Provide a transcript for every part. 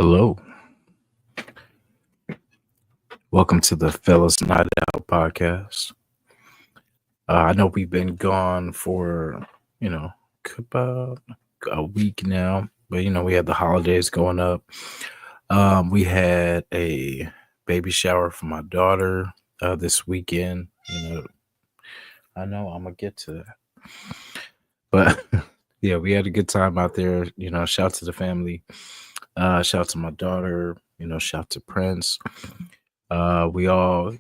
Hello. Welcome to the Fellas Nite Out podcast. I know we've been gone for, about a week now, but, we had the holidays going up. We had a baby shower for my daughter this weekend. I know I'm going to get to that. But, yeah, we had a good time out there. Shout out to the family. Shout out to my daughter. Shout out to Prince. We all,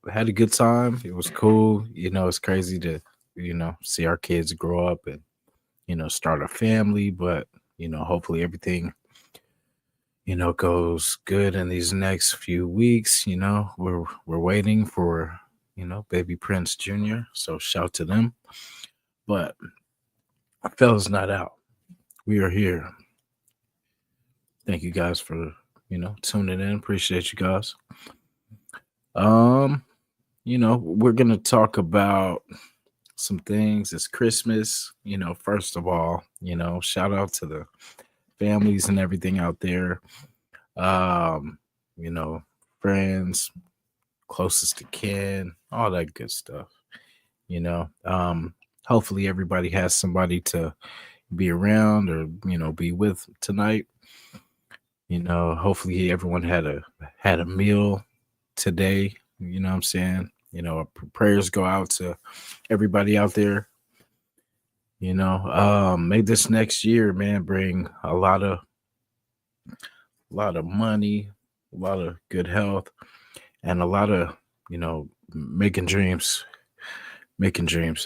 had a good time. It was cool. It's crazy to, see our kids grow up and, start a family. But, hopefully everything, goes good in these next few weeks. We're waiting for, baby Prince Jr. So shout to them. But Fellas Nite Out, we are here. Thank you guys for, tuning in. Appreciate you guys. We're going to talk about some things. It's Christmas, first of all, shout out to the families and everything out there. Friends, closest to kin, all that good stuff. Hopefully everybody has somebody to be around or, be with tonight. Hopefully everyone had a meal today. You know what I'm saying? Prayers go out to everybody out there. May this next year, man, bring a lot of money, a lot of good health, and a lot of, making dreams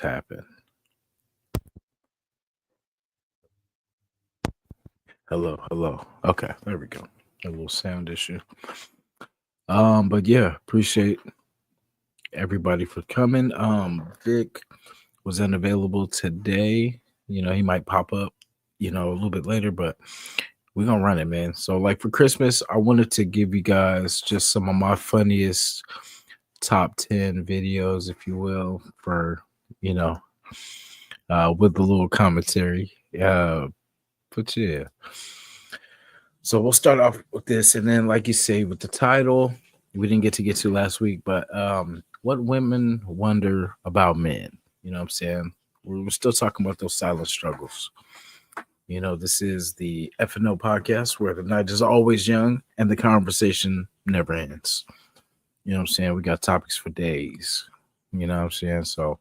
happen. Hello. Okay, there we go. A little sound issue. But yeah, appreciate everybody for coming. Vic was unavailable today. He might pop up, a little bit later, but we're gonna run it, man. So like for Christmas, I wanted to give you guys just some of my funniest top 10 videos, if you will, for with a little commentary. But yeah. So we'll start off with this, and then, like you say, with the title, we didn't get to last week, but what women wonder about men. You know what I'm saying? We're still talking about those silent struggles. This is the FNO podcast where the night is always young and the conversation never ends. You know what I'm saying? We got topics for days. You know what I'm saying? So,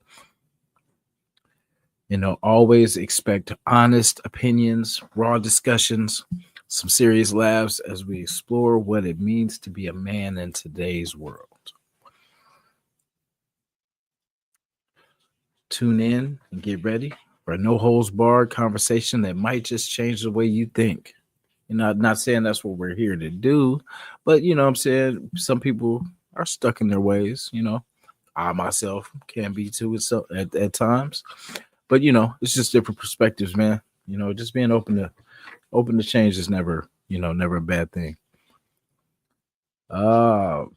always expect honest opinions, raw discussions, some serious laughs as we explore what it means to be a man in today's world. Tune in and get ready for a no-holds-barred conversation that might just change the way you think. Not saying that's what we're here to do, but, I'm saying some people are stuck in their ways. I myself can be too at times. But, it's just different perspectives, man. Just being open to change is never a bad thing.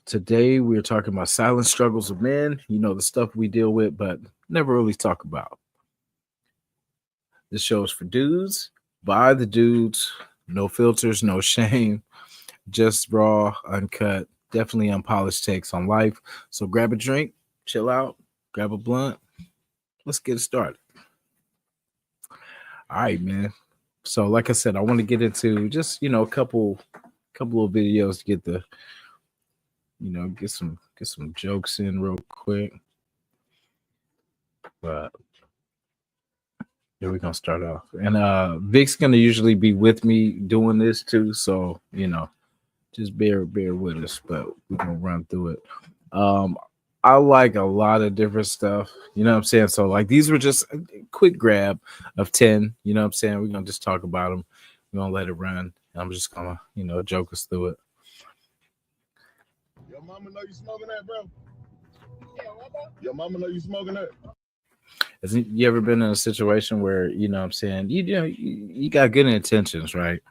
Today we're talking about silent struggles of men, the stuff we deal with, but never really talk about. This show is for dudes, by the dudes, no filters, no shame, just raw, uncut, definitely unpolished takes on life. So grab a drink, chill out, grab a blunt. Let's get it started. All right, man. So like I said, I want to get into just, a couple of videos to get the, get some jokes in real quick. But here we're going to start off. And Vic's going to usually be with me doing this too. So, just bear with us, but we're going to run through it. I like a lot of different stuff, you know what I'm saying? So like these were just a quick grab of 10, you know what I'm saying? We're going to just talk about them. We're going to let it run. I'm just going to, joke us through it. Your mama know you smoking that, bro? Your mama know you smoking that? Has you ever been in a situation where, you know what I'm saying, you got good intentions, right?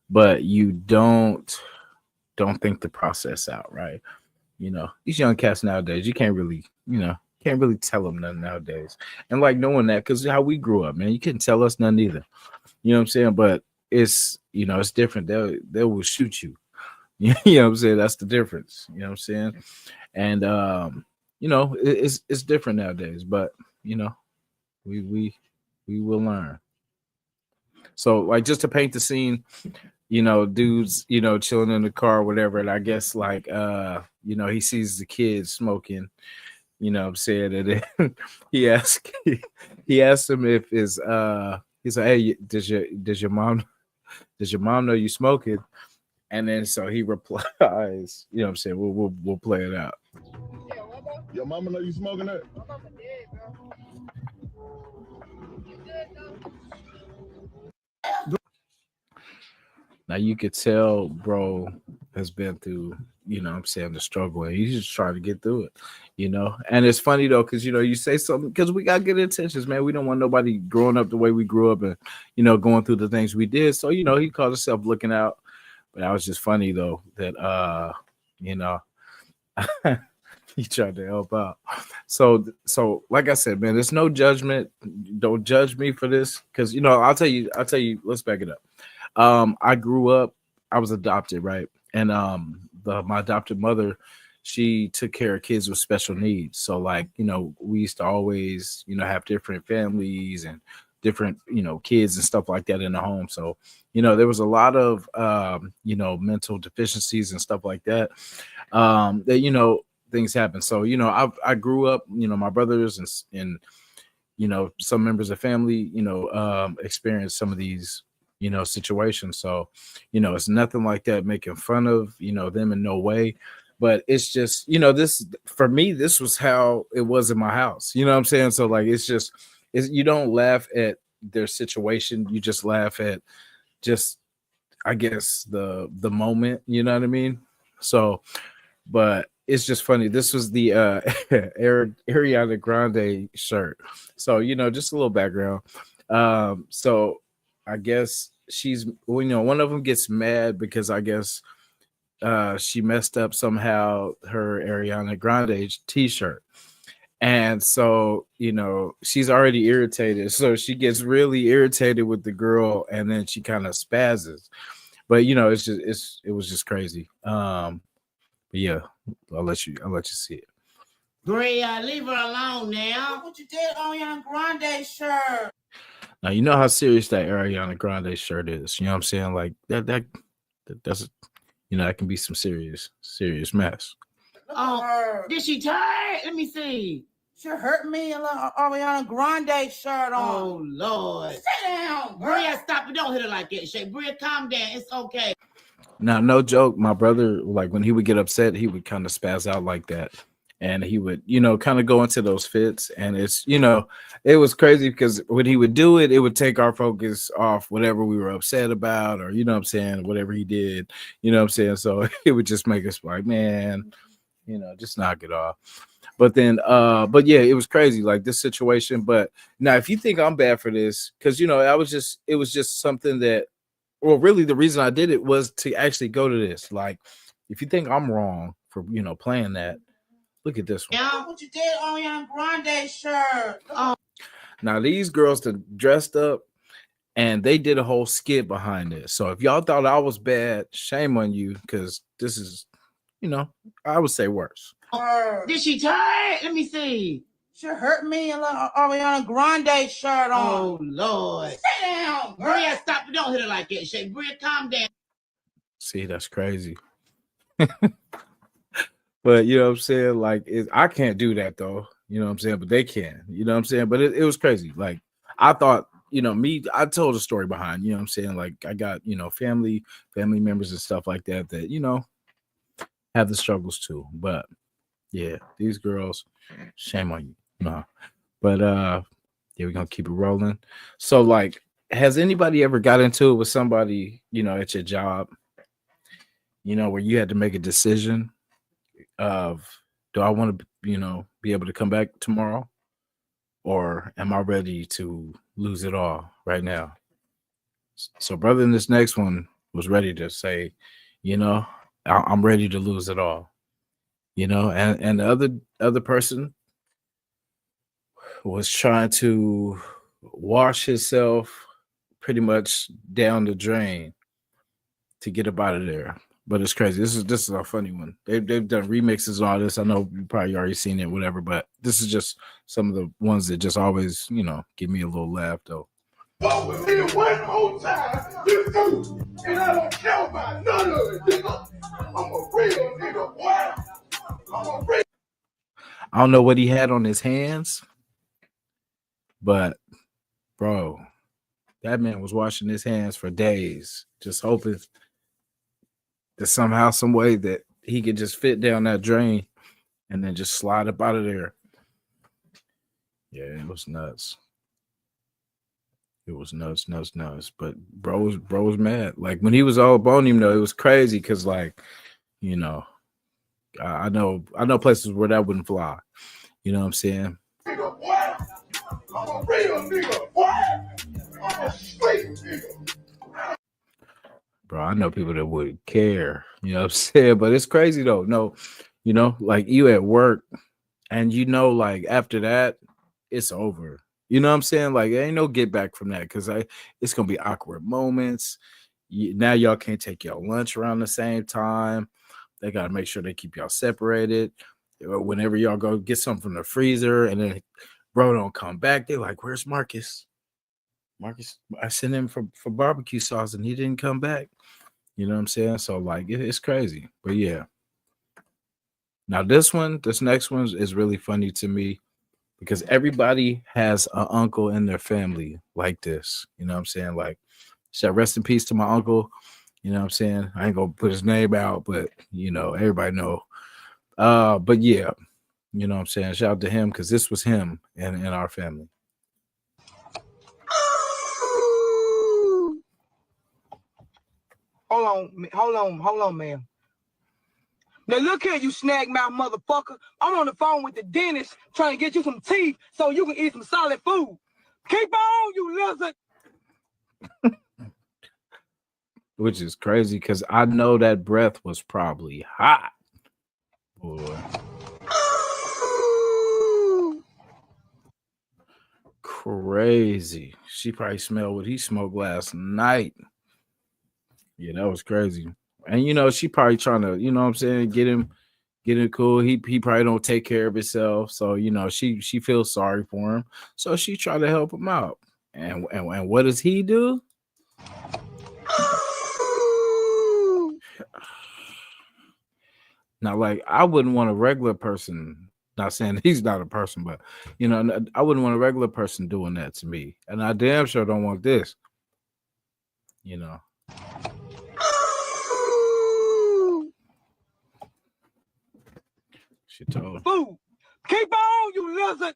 But you don't think the process out, right? These young cats nowadays, you can't really tell them nothing nowadays. And like knowing that, because how we grew up, man, you couldn't tell us nothing either. You know what I'm saying? But it's it's different. They will shoot you. You know what I'm saying? That's the difference. You know what I'm saying? And it's different nowadays, but you know, we we we will learn. So like just to paint the scene, dudes, chilling in the car, whatever, and I guess like he sees the kids smoking, you know what I'm saying, and then he asked him if he's like, hey, does your mom know you smoking? And then so he replies, you know what I'm saying, we'll play it out. Your mama know you smoking that? Now you could tell bro has been through, what I'm saying, the struggle, and he's just trying to get through it. And it's funny though, because you say something because we got good intentions, man. We don't want nobody growing up the way we grew up and going through the things we did. So, he called himself looking out. But that was just funny though, that he tried to help out. So like I said, man, there's no judgment. Don't judge me for this, because I'll tell you, let's back it up. I grew up, I was adopted, right? And my adopted mother, she took care of kids with special needs. So like, we used to always, have different families and different, kids and stuff like that in the home. So, there was a lot of mental deficiencies and stuff like that. That things happen. So, I grew up, my brothers and some members of family, experienced some of these situations. So, it's nothing like that making fun of, them in no way. But it's just, this for me, this was how it was in my house. You know what I'm saying? So like you don't laugh at their situation, you just laugh at just, I guess, the moment, you know what I mean? So, but it's just funny. This was the Ariana Grande shirt. So, just a little background. So I guess she's, one of them gets mad because I guess she messed up somehow her Ariana Grande t-shirt. And so, she's already irritated. So she gets really irritated with the girl, and then she kind of spazzes. But it was just crazy. But yeah, I'll let you see it. Bria, leave her alone now. What you did on Ariana Grande shirt? Now you know how serious that Ariana Grande shirt is. You know what I'm saying? Like that's that can be some serious mess. Oh, did she turn? Let me see. She hurt me a little Ariana Grande shirt on. Oh Lord. Sit down, Bria. Stop it. Don't hit her like that. Shay, Bria, calm down. It's okay. Now, no joke. My brother, like when he would get upset, he would kind of spaz out like that. And he would, kind of go into those fits. And it's, it was crazy because when he would do it, it would take our focus off whatever we were upset about, or, what I'm saying, whatever he did, what I'm saying. So it would just make us like, man, just knock it off. But then, but yeah, it was crazy, like this situation. But now, if you think I'm bad for this, because, it was just something that, well, really the reason I did it was to actually go to this. Like, if you think I'm wrong for, playing that, look at this one. Yeah, what you did on Ariana Grande shirt. Oh. Now, these girls that dressed up, and they did a whole skit behind this. So if y'all thought I was bad, shame on you, because this is, I would say worse. Did she turn? Let me see. She hurt me a little Ariana Grande shirt on. Oh Lord. Sit down, Bria. Stop it. Don't hit her like that. Shay, Bria, calm down. See, that's crazy. But you know what I'm saying? Like, I can't do that though. You know what I'm saying? But they can. You know what I'm saying? But it was crazy. Like, I thought, I told a story behind, you know what I'm saying? Like, I got, family members and stuff like that, have the struggles too. But yeah, these girls, shame on you. No. But yeah, we're gonna keep it rolling. So, like, has anybody ever got into it with somebody, at your job, where you had to make a decision of, do I want to, be able to come back tomorrow, or am I ready to lose it all right now? So brother in this next one was ready to say, I'm ready to lose it all, and the other person was trying to wash himself pretty much down the drain to get up out of there. But it's crazy. This is a funny one. They've done remixes and all this. I know you probably already seen it, whatever. But this is just some of the ones that just always, give me a little laugh though. Fuck with me one more time, you do, and I don't care about none of it, nigga. I'm a real nigga, boy. I'm a real. I don't know what he had on his hands, but bro, that man was washing his hands for days, just hoping that somehow, some way that he could just fit down that drain and then just slide up out of there. Yeah, it was nuts. It was nuts. But bro was mad. Like when he was all up on him, though, it was crazy because, like, I know places where that wouldn't fly. You know what I'm saying? Nigga, boy. I'm a real nigga, boy. I'm a straight nigga. Bro, I know people that would care, you know what I'm saying? But it's crazy though. No, like you at work and like after that, it's over. You know what I'm saying? Like there ain't no get back from that because it's gonna be awkward moments. Now y'all can't take y'all lunch around the same time. They gotta make sure they keep y'all separated. Whenever y'all go get something from the freezer and then bro don't come back, they're like, where's Marcus? I sent him for barbecue sauce and he didn't come back. You know what I'm saying? So like it's crazy. But yeah. Now this next one is really funny to me because everybody has an uncle in their family like this. You know what I'm saying? Like, should rest in peace to my uncle. You know what I'm saying? I ain't gonna put his name out, but everybody know. But yeah, you know what I'm saying? Shout out to him because this was him in our family. Hold on, man. Now look here, you snag mouth motherfucker. I'm on the phone with the dentist trying to get you some teeth so you can eat some solid food. Keep on, you lizard. Which is crazy because I know that breath was probably hot. Boy. Crazy. She probably smelled what he smoked last night. Yeah, that was crazy. And she probably trying to, you know what I'm saying, get him cool. He probably don't take care of himself. So, she feels sorry for him. So she tried to help him out. And what does he do? Now, like, I wouldn't want a regular person, not saying he's not a person, but I wouldn't want a regular person doing that to me. And I damn sure don't want this. She told food. Keep on, you lizard.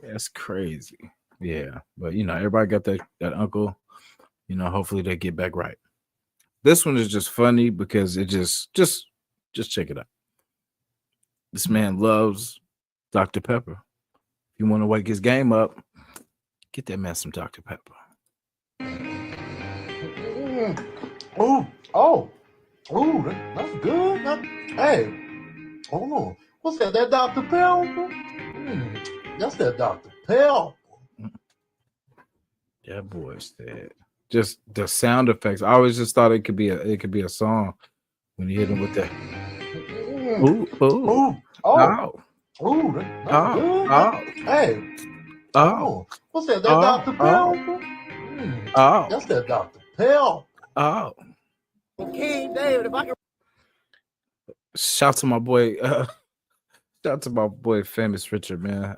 That's crazy. Yeah. But everybody got that uncle. Hopefully they get back right. This one is just funny because it just check it out. This man loves Dr. Pepper. If you want to wake his game up, get that man some Dr. Pepper. Oh, that's good. Hey, hold on. What's that? That Dr. Pepper? That's that Dr. Pepper. That boy's dead. Just the sound effects. I always just thought it could be a song when you hit him with that. Ooh. Oh. Ooh, that's good. Hey. Oh. What's that? That Dr. Pepper? That's that Dr. Pepper. Oh. King David, if I can. Shout to my boy. Famous Richard, man.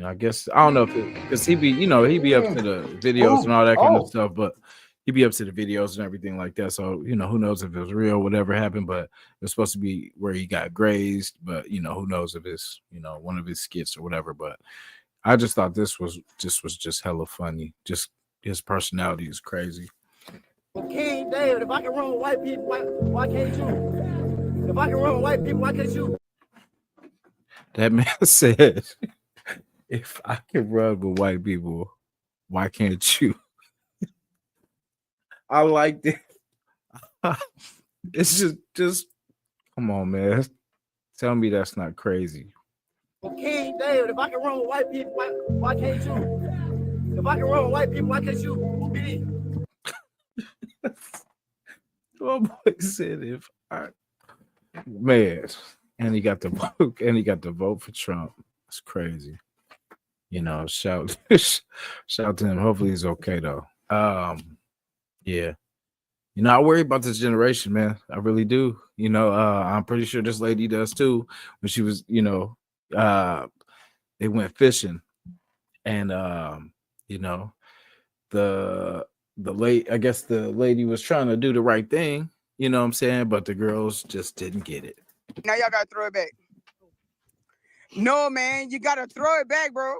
I guess I don't know if because he be up to the videos and all that kind of stuff, but he'd be up to the videos and everything like that. So who knows if it was real, whatever happened, but it was supposed to be where he got grazed, but who knows if it's one of his skits or whatever. But I just thought this was just hella funny. Just his personality is crazy. King David, if I can run with white people, why can't you? If I can run with white people, why can't you? That man said, if I can run with white people, why can't you? I liked it. It's just come on, man. Tell me that's not crazy. King David, if I can run with white people, why can't you? If I can run with white people, why can't you be? Oh boy said if I man, and he got the vote, and he got the vote for Trump. It's crazy. You know, shout shout to him. Hopefully he's okay though. Yeah. You know, I worry about this generation, man. I really do. You know, I'm pretty sure this lady does too. When she was, you know, they went fishing, and you know, the I guess the lady was trying to do the right thing, you know what I'm saying, but the girls just didn't get it. Now y'all gotta throw it back. No, man, you gotta throw it back, bro.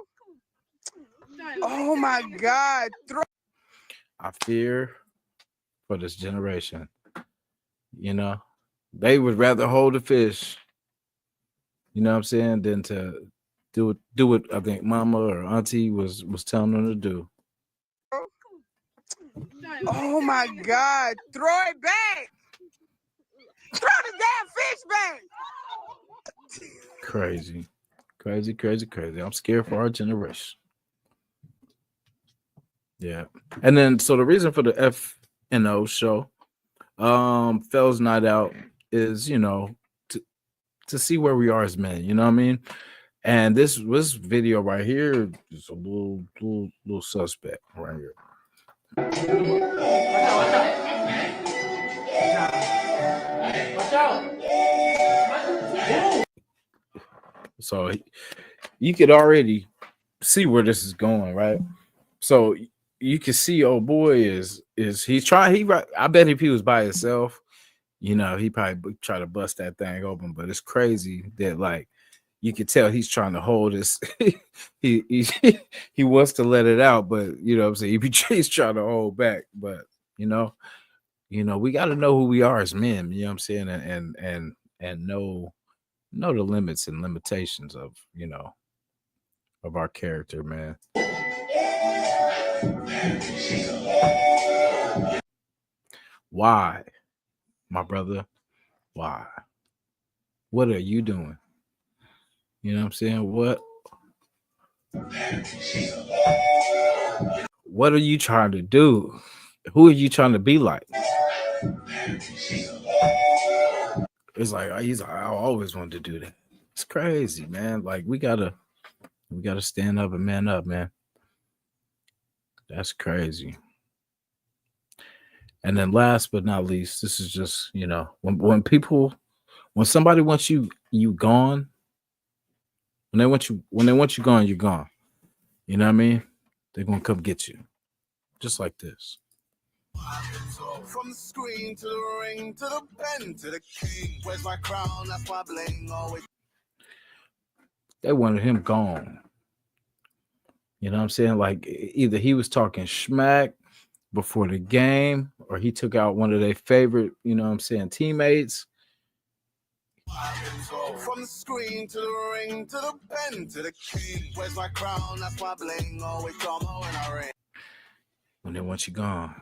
Oh my God. I fear for this generation. You know, they would rather hold a fish, you know what I'm saying, than to do what I think mama or auntie was telling them to do. Oh my God. Throw it back. Throw the damn fish back. Crazy. I'm scared for our generation. Yeah. And then so the reason for the FNO show, Fellas Nite Out, is, you know, to see where we are as men, you know what I mean? And this video right here is a little suspect right here. So you could already see where this is going, right? So you can see, oh boy, is he's trying. I bet if he was by himself, you know, he probably try to bust that thing open. But it's crazy that, like, you could tell he's trying to hold this. he wants to let it out, but you know what I'm saying, he's trying to hold back. But you know, we got to know who we are as men. You know what I'm saying, and know the limits and limitations of, you know, of our character, man. Why, my brother? Why? What are you doing? You know what I'm saying? What are you trying to do? Who are you trying to be like? It's like, he's like, I always wanted to do that. It's crazy, man. Like, we gotta stand up and man up, man. That's crazy. And then last but not least, this is just, you know, when somebody wants you gone, when they want you gone, you're gone. You know what I mean? They're gonna come get you. Just like this. From the screen to the ring to the pen to the king. Where's my crown? That's my bling. Always. They wanted him gone. You know what I'm saying? Like, either he was talking schmack before the game, or he took out one of their favorite, you know what I'm saying, teammates. From the screen to the ring to the pen to the king. Where's my crown? That's my bling. Always drama when I ring. When they want you gone,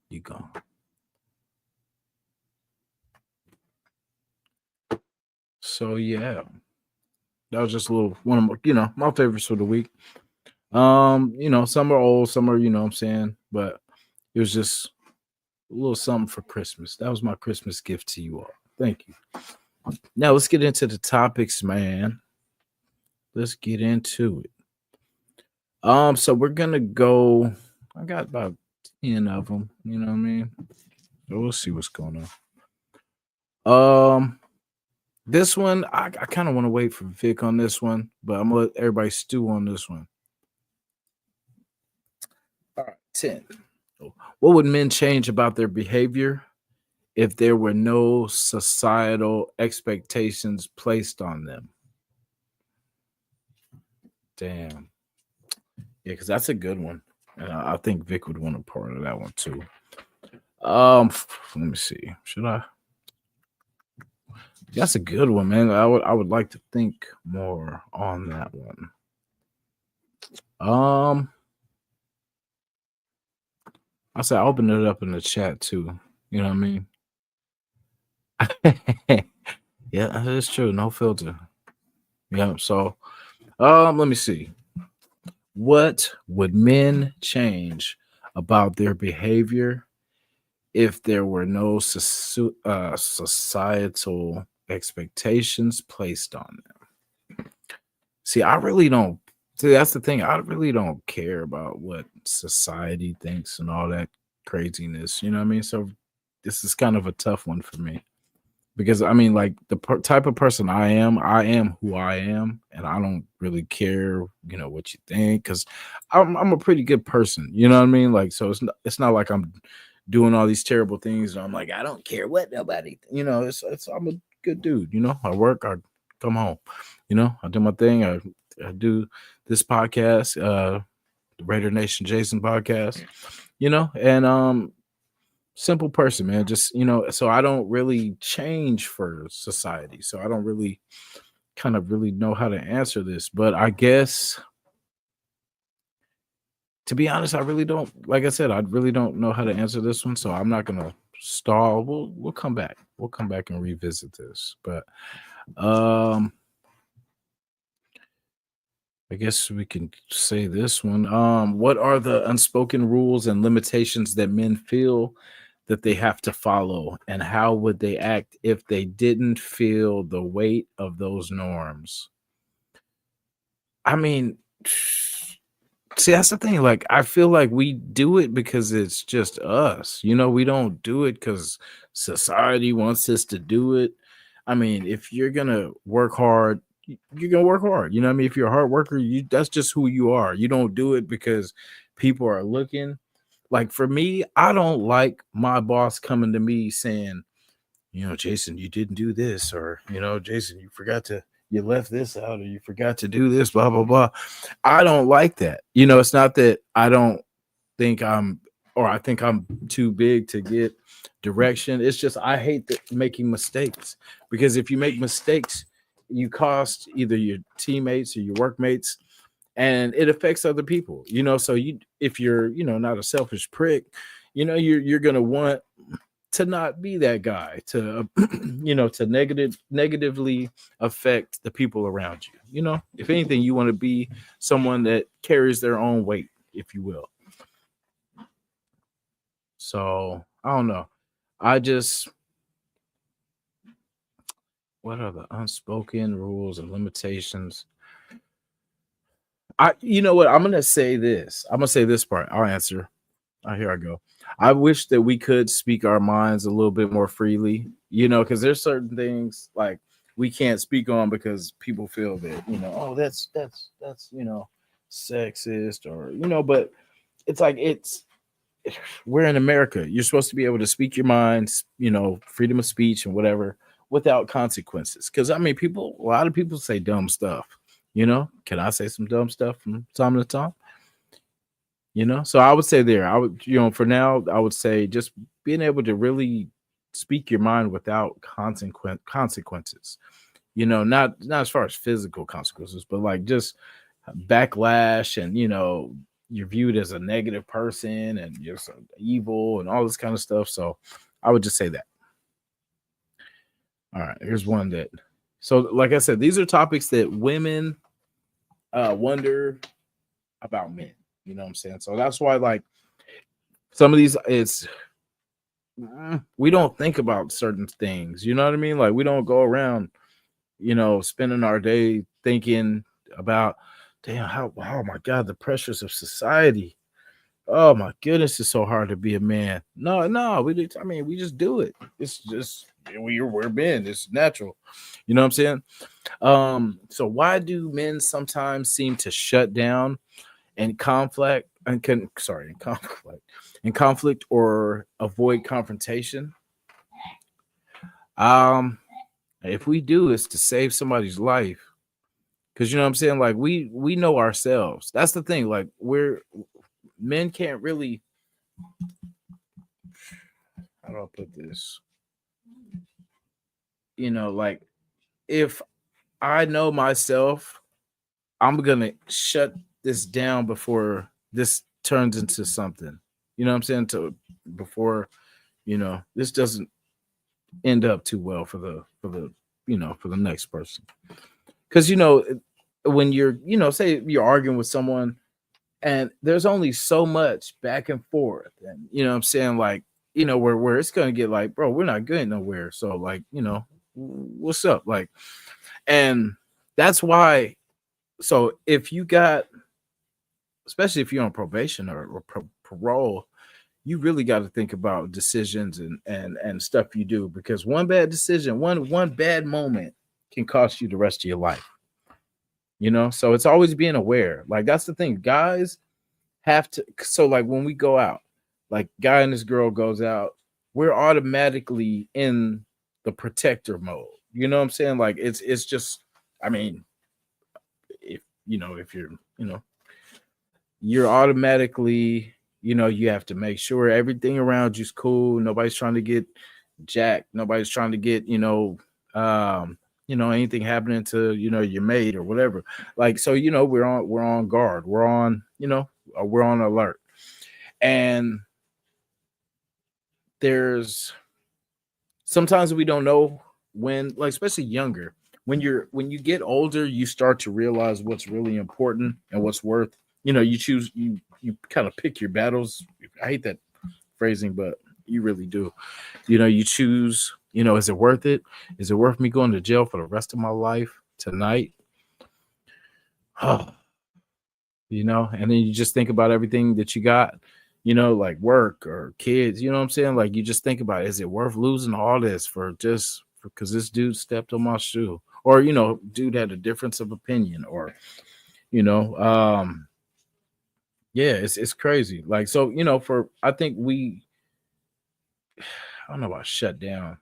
you gone. So yeah, that was just a little one of my, you know, my favorites for the week. You know, some are old, some are, you know what I'm saying, but it was just a little something for Christmas. That was my Christmas gift to you all. Thank you. Now let's get into the topics, man. Let's get into it. So we're gonna go. I got about 10 of them, you know what I mean? So we'll see what's going on. This one, I kind of want to wait for Vic on this one, but I'm gonna let everybody stew on this one. All right, 10. What would men change about their behavior if there were no societal expectations placed on them? Damn. Yeah, because that's a good one. And I think Vic would want a part of that one too. Let me see. Should I? That's a good one, man. I would like to think more on that one. I said open it up in the chat too. You know what I mean? Yeah, that is true. No filter. Yeah. So, let me see. What would men change about their behavior if there were no societal expectations placed on them? See, I really don't. See, that's the thing. I really don't care about what society thinks and all that craziness. You know what I mean? So this is kind of a tough one for me because I mean, like the type of person I am who I am, and I don't really care, what you think, because I'm a pretty good person. You know what I mean? Like, so it's not like I'm doing all these terrible things, and I'm like, I don't care what nobody. It's I'm a good dude. I work, I come home. I do my thing. I do this podcast, the Raider Nation Jasin podcast. And simple person, man. Just so I don't really change for society. So I don't really kind of really know how to answer this. But I guess, to be honest, I really don't. Like I said, I really don't know how to answer this one. So I'm not gonna stall. We'll come back. We'll come back and revisit this. But I guess we can say this one. What are the unspoken rules and limitations that men feel that they have to follow, and how would they act if they didn't feel the weight of those norms? I mean, see, that's the thing. Like, I feel like we do it because it's just us. We don't do it because society wants us to do it. I mean, if you're gonna work hard, you're gonna work hard. You know what I mean? If you're a hard worker, that's just who you are. You don't do it because people are looking. Like, for me, I don't like my boss coming to me saying, Jasin, you didn't do this, or Jasin, you left this out, or you forgot to do this, blah blah blah. I don't like that. It's not that I don't think I think I'm too big to get direction. It's just I hate making mistakes, because if you make mistakes, you cost either your teammates or your workmates, and it affects other people. So if you're not a selfish prick, you're gonna want to not be that guy to to negatively affect the people around you. If anything, you want to be someone that carries their own weight, if you will. So I don't know. What are the unspoken rules and limitations? You know what? I'm gonna say this. I'm gonna say this part. I'll answer. Here I go. I wish that we could speak our minds a little bit more freely, because there's certain things like we can't speak on because people feel that, oh, that's sexist, or but it's like we're in America. You're supposed to be able to speak your mind, freedom of speech and whatever, without consequences. Because I mean, a lot of people say dumb stuff. Can I say some dumb stuff from time to time? So I would say I would, for now, I would say just being able to really speak your mind without consequences. Not as far as physical consequences, but like just backlash, and you're viewed as a negative person and you're so evil and all this kind of stuff. So I would just say that. All right, here's one that. So, like I said, these are topics that women wonder about men. You know what I'm saying? So that's why, like, some of these, we don't think about certain things. You know what I mean? Like, we don't go around, spending our day thinking about, damn, oh my God, the pressures of society. Oh my goodness, it's so hard to be a man. No, we just do it. It's just we're men. It's natural. You know what I'm saying? So why do men sometimes seem to shut down in conflict or avoid confrontation? If we do, it's to save somebody's life. Because you know what I'm saying? Like we know ourselves. That's the thing. Like men can't really, how do I put this? Like if I know myself, I'm gonna shut this down before this turns into something. You know what I'm saying? Before this doesn't end up too well for the next person. because when you're, say you're arguing with someone and there's only so much back and forth, and what I'm saying, like, where it's gonna get like, bro, we're not going nowhere. So like, what's up? Like, and that's why. So if you got, especially if you're on probation or parole, you really got to think about decisions and stuff you do, because one bad decision, one bad moment can cost you the rest of your life. So it's always being aware. Like, that's the thing. Guys have to. So like when we go out, like guy and this girl goes out, we're automatically in the protector mode. You know what I'm saying? Like it's just, I mean, if you're automatically, you have to make sure everything around you's cool. Nobody's trying to get jacked. Nobody's trying to get, anything happening to, your mate or whatever. Like, so, we're on guard. We're on alert. And there's sometimes we don't know when, like, especially younger, when you get older, you start to realize what's really important and what's worth, you choose, you kind of pick your battles. I hate that phrasing, but you really do. You choose, is it worth it? Is it worth me going to jail for the rest of my life tonight? Oh, and then you just think about everything that you got, like work or kids, you know what I'm saying? Like, you just think about, is it worth losing all this because this dude stepped on my shoe, or, dude had a difference of opinion, or, yeah, it's crazy. Like, so, I think I don't know about shut down.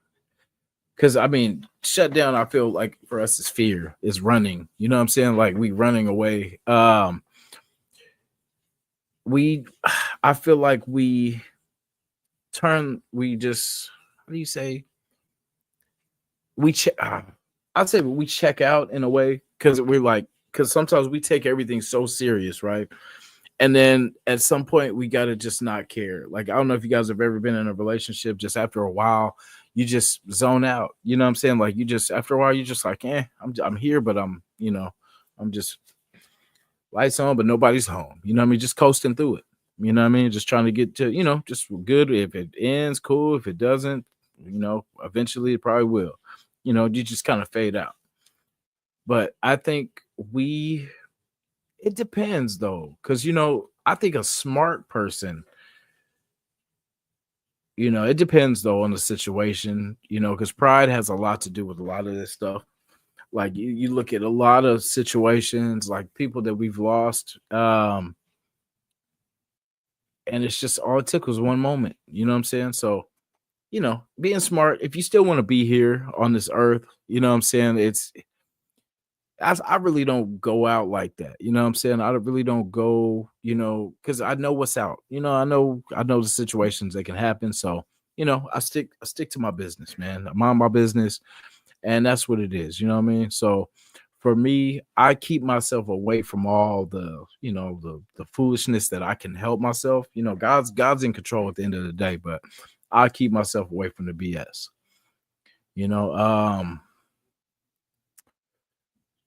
Because, I mean, shut down, I feel like for us is fear, is running. You know what I'm saying? Like, we running away. I feel like we just, how do you say? I'd say we check out in a way, because because sometimes we take everything so serious, right? And then at some point we got to just not care. Like, I don't know if you guys have ever been in a relationship, just after a while, you just zone out. You know what I'm saying? Like, you just, after a while, you just like, I'm here, but I'm just lights on, but nobody's home. You know what I mean? Just coasting through it. You know what I mean? Just trying to get to, just good. If it ends, cool. If it doesn't, eventually it probably will. You just kind of fade out. But I think it depends though. Cause I think a smart person, it depends though on the situation, because pride has a lot to do with a lot of this stuff. Like, you look at a lot of situations, like people that we've lost, and it's just, all it took was one moment. You know what I'm saying? So, being smart, if you still want to be here on this earth, you know what I'm saying? I really don't go out like that. You know what I'm saying? I really don't go, because I know what's out. I know the situations that can happen. So, I stick to my business, man. I mind my business, and that's what it is. You know what I mean? So for me, I keep myself away from all the, the foolishness that I can help myself. God's in control at the end of the day, but I keep myself away from the BS.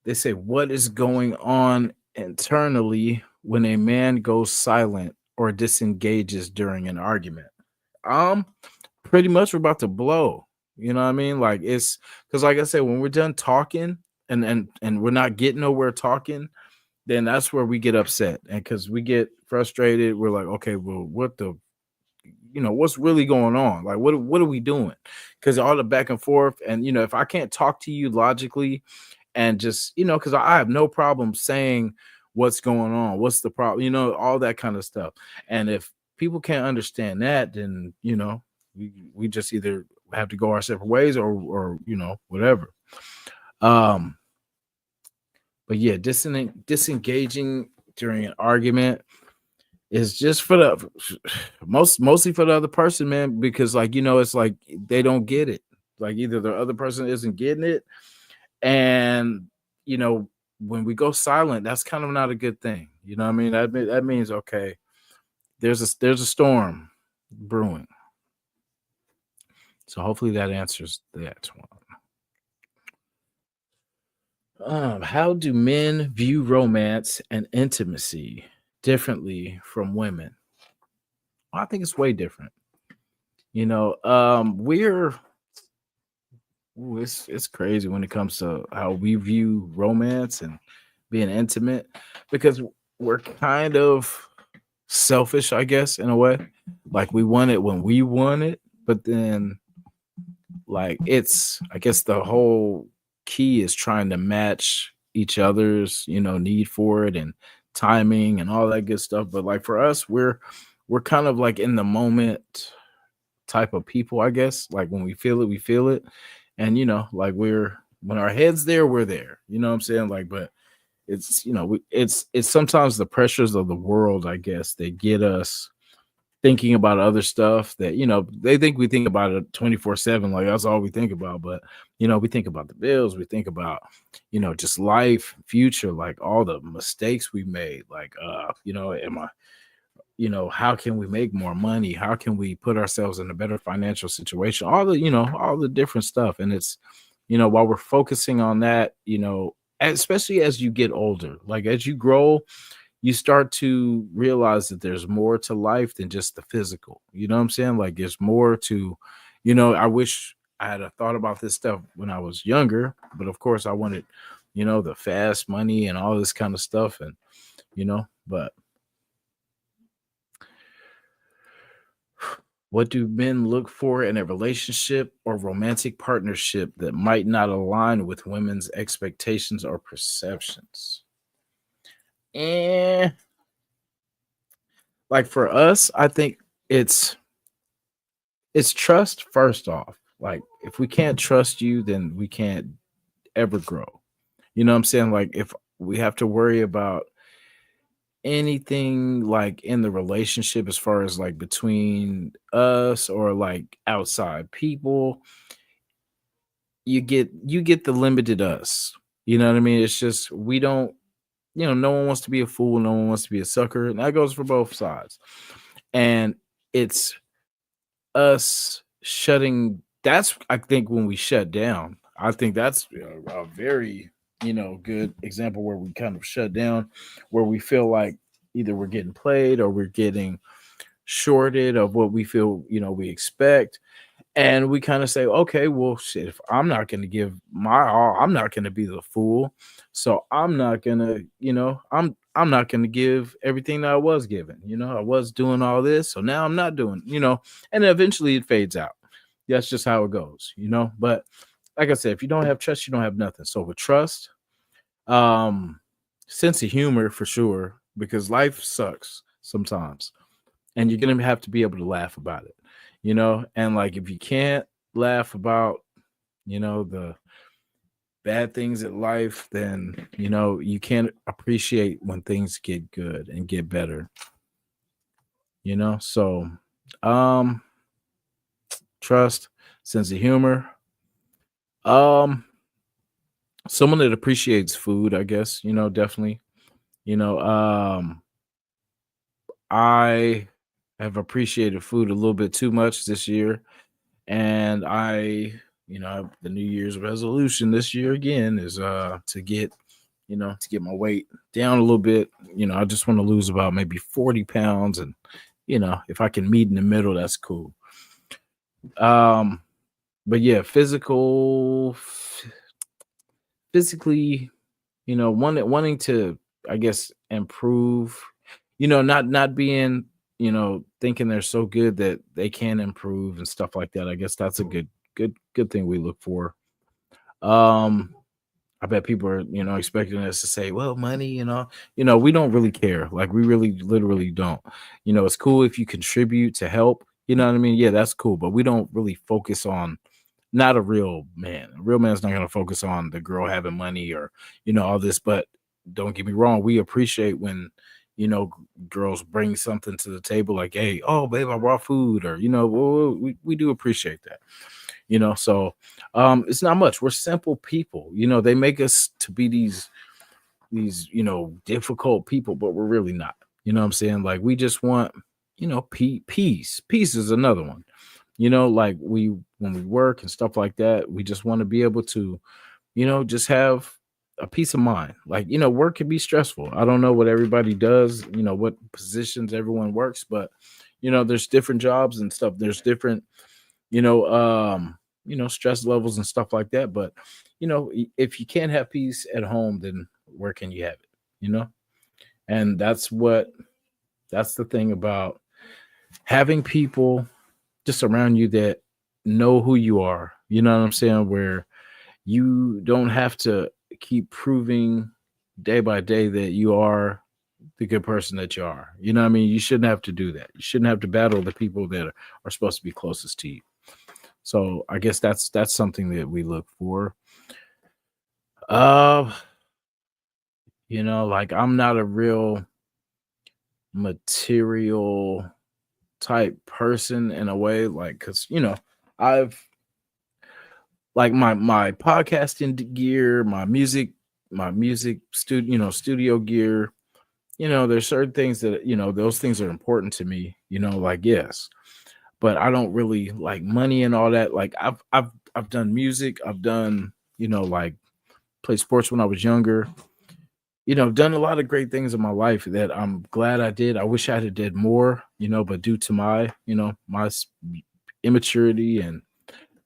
They say, what is going on internally when a man goes silent or disengages during an argument? Pretty much we're about to blow. You know what I mean? Like, it's because, like I said, when we're done talking and we're not getting nowhere talking, then that's where we get upset. And because we get frustrated, we're like, okay, well, what's really going on? Like, what are we doing? Because all the back and forth, and if I can't talk to you logically, and just, because I have no problem saying what's going on, what's the problem, all that kind of stuff. And if people can't understand that, then we just either have to go our separate ways, or whatever. But yeah, disengaging during an argument is just for the mostly for the other person, man, because, like, it's like they don't get it. Like, either the other person isn't getting it, and when we go silent, that's kind of not a good thing. You know what I mean? That means, okay, there's a storm brewing. So hopefully that answers that How do men view romance and intimacy differently from women? Well, I think it's way different. It's crazy when it comes to how we view romance and being intimate, because we're kind of selfish, I guess, in a way. Like, we want it when we want it, but then, like, I guess the whole key is trying to match each other's, need for it and timing and all that good stuff. But like for us, we're kind of like in the moment type of people, I guess. Like, when we feel it, we feel it. And like, when our head's there, we're there. You know what I'm saying? Like, but it's it's sometimes the pressures of the world, I guess, that get us thinking about other stuff that they think we think about it 24/7, like that's all we think about. But we think about the bills, we think about just life, future, like all the mistakes we made, like am I how can we make more money, how can we put ourselves in a better financial situation, all the different stuff. And it's while we're focusing on that, especially as you get older, like as you grow, you start to realize that there's more to life than just the physical. You know what I'm saying? Like, there's more to, I wish I had a thought about this stuff when I was younger, but of course I wanted, the fast money and all this kind of stuff. And, but what do men look for in a relationship or romantic partnership that might not align with women's expectations or perceptions? And like for us, I think it's trust first off. Like, if we can't trust you, then we can't ever grow. You know what I'm saying? Like, if we have to worry about anything like in the relationship as far as like between us or like outside people, you get the limited us. You know what I mean? It's just, we don't, no one wants to be a fool, no one wants to be a sucker, and that goes for both sides. And it's us shutting. That's, I think, when we shut down. I think that's a very good example where we kind of shut down, where we feel like either we're getting played or we're getting shorted of what we feel we expect. And we kind of say, okay, well, shit, if I'm not going to give my all, I'm not going to be the fool. So I'm not going to, I'm not going to give everything that I was given. I was doing all this, so now I'm not doing, and eventually it fades out. That's just how it goes, But like I said, if you don't have trust, you don't have nothing. So with trust, sense of humor for sure, because life sucks sometimes, and you're going to have to be able to laugh about it. And like, if you can't laugh about, the bad things in life, then, you can't appreciate when things get good and get better, So, trust, sense of humor, someone that appreciates food, I guess, definitely, I have appreciated food a little bit too much this year. And the New Year's resolution this year again is to get my weight down a little bit. I just want to lose about maybe 40 pounds. And, if I can meet in the middle, that's cool. But yeah, physically, wanting to, I guess, improve, not being, thinking they're so good that they can improve and stuff like that. I guess that's a good thing we look for. I bet people are, expecting us to say, well, money, we don't really care. Like, we really literally don't. It's cool if you contribute to help, you know what I mean? Yeah, that's cool. But we don't really focus on, not a real man. A real man's not going to focus on the girl having money or, all this. But don't get me wrong. We appreciate when, girls bring something to the table, like, hey, oh, babe, I brought food, or, we do appreciate that. So it's not much. We're simple people. They make us to be these difficult people, but we're really not. You know what I'm saying? Like, we just want, peace. Peace is another one. Like, when we work and stuff like that, we just want to be able to, just have a peace of mind. Like, work can be stressful. I don't know what everybody does, what positions everyone works, but there's different jobs and stuff. There's different, stress levels and stuff like that. But, if you can't have peace at home, then where can you have it? And that's the thing about having people just around you that know who you are. You know what I'm saying? Where you don't have to keep proving day by day that you are the good person that you are. You know what I mean? You shouldn't have to do that. You shouldn't have to battle the people that are supposed to be closest to you. So I guess that's something that we look for. Like, I'm not a real material type person in a way, like, because I've like my podcasting gear, my music studio gear. There's certain things that those things are important to me. Like, yes, but I don't really like money and all that. Like, I've done music. I've done like played sports when I was younger. Done a lot of great things in my life that I'm glad I did. I wish I had did more, but due to my, my immaturity and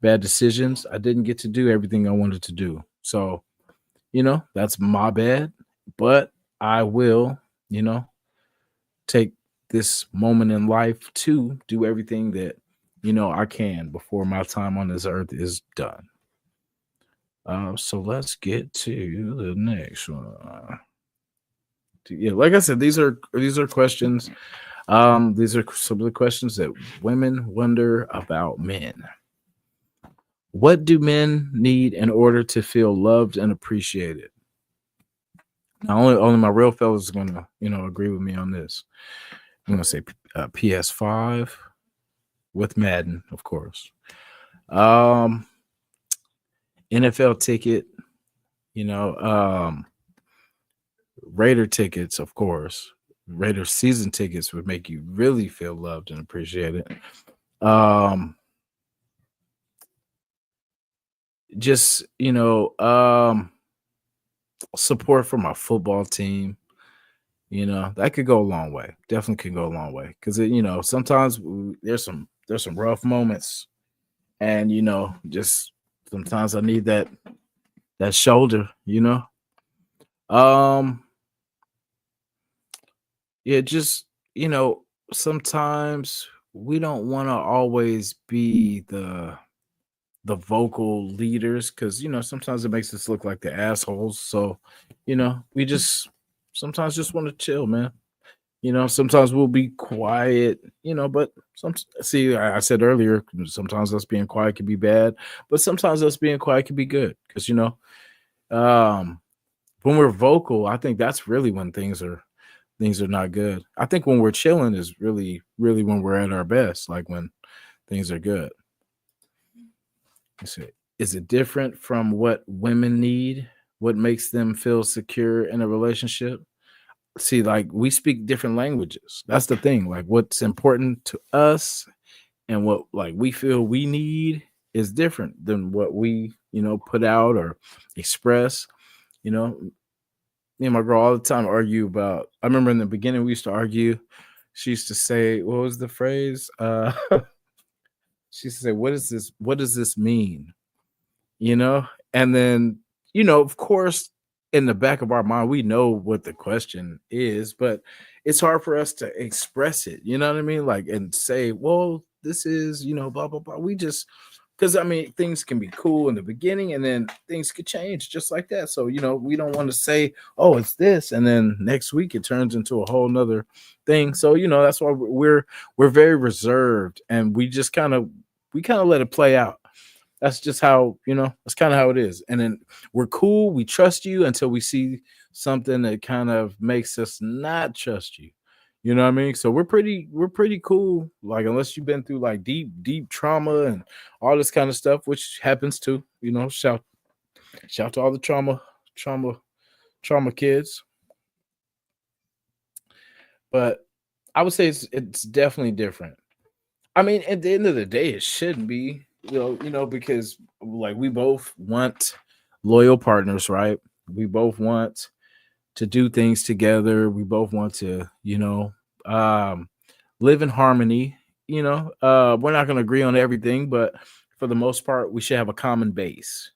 bad decisions, I didn't get to do everything I wanted to do. So, that's my bad, but I will, take this moment in life to do everything that, I can before my time on this earth is done. So let's get to the next one. Yeah, like I said, these are questions. These are some of the questions that women wonder about men. What do men need in order to feel loved and appreciated? Now, only my real fellas are gonna, agree with me on this. I'm gonna say PS5 with Madden, of course. NFL ticket, Raider tickets, of course. Raider season tickets would make you really feel loved and appreciated. Just, support from my football team, that could go a long way. Definitely could go a long way. Because, sometimes there's some rough moments. And, just sometimes I need that shoulder, yeah, just, sometimes we don't want to always be the vocal leaders, because sometimes it makes us look like the assholes. So we just sometimes just want to chill, man. Sometimes we'll be quiet, but I said earlier, sometimes us being quiet can be bad, but sometimes us being quiet can be good, because when we're vocal, I think that's really when things are not good. I think when we're chilling is really when we're at our best, like when things are good. Is it different from what women need? What makes them feel secure in a relationship? See, like, we speak different languages. That's the thing. Like, what's important to us and what, like, we feel we need is different than what we, put out or express. Me and my girl all the time argue about. I remember in the beginning we used to argue. She used to say, what was the phrase? She used to say, what does this mean? And then, of course, in the back of our mind, we know what the question is, but it's hard for us to express it. You know what I mean? Like, and say, well, this is, blah, blah, blah. We just, because things can be cool in the beginning and then things could change just like that. So, we don't want to say, oh, it's this. And then next week it turns into a whole nother thing. So, that's why we're very reserved, and we just kind of let it play out. That's just how, that's kind of how it is. And then we're cool. We trust you until we see something that kind of makes us not trust you. You know what I mean? So we're pretty cool. Like, unless you've been through like deep trauma and all this kind of stuff, which happens too, shout to all the trauma kids. But I would say it's definitely different. I mean, at the end of the day, it shouldn't be, because like we both want loyal partners, right? We both want to do things together. We both want to, live in harmony. We're not going to agree on everything, but for the most part, we should have a common base.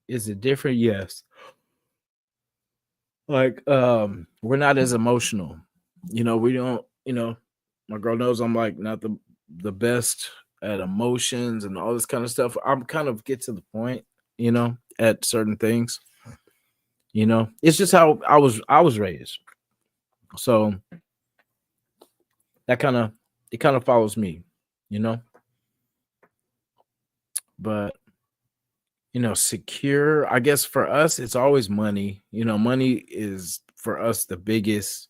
Is it different? Yes. Like, we're not as emotional. We don't. My girl knows I'm like not the best at emotions and all this kind of stuff. I'm kind of get to the point, at certain things. It's just how I was raised. So it kind of follows me, but secure, I guess for us, it's always money. Money is for us the biggest.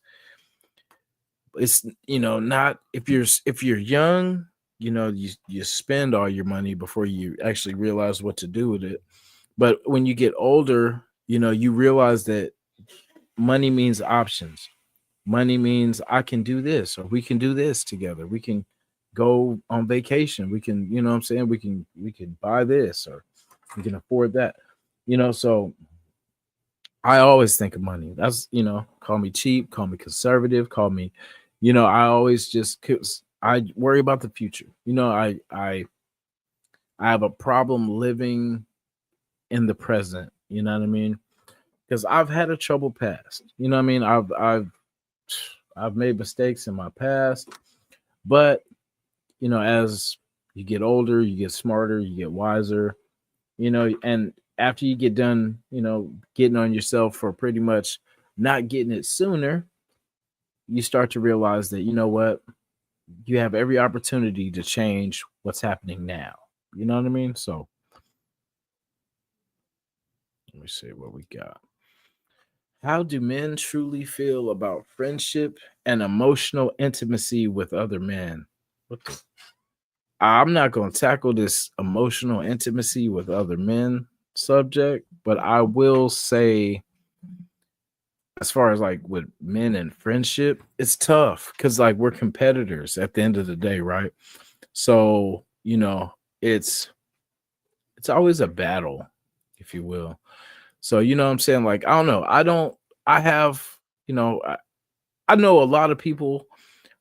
It's, not if you're young, you spend all your money before you actually realize what to do with it. But when you get older, you realize that money means options. Money means I can do this, or we can do this together. We can go on vacation. We can, what I'm saying? We can buy this, or we can afford that. So I always think of money. That's, call me cheap, call me conservative, call me, I always I worry about the future. I have a problem living in the present. You know what I mean? Because I've had a troubled past. You know what I mean? I've made mistakes in my past, but as you get older, you get smarter, you get wiser, and after you get done, getting on yourself for pretty much not getting it sooner, you start to realize that, what, you have every opportunity to change what's happening now. You know what I mean? So let me see what we got. How do men truly feel about friendship and emotional intimacy with other men? I'm not going to tackle this emotional intimacy with other men subject, but I will say, as far as like with men and friendship, it's tough because like we're competitors at the end of the day, right? So, it's always a battle, if you will. So, what I'm saying? Like, I don't know. I have, I know a lot of people,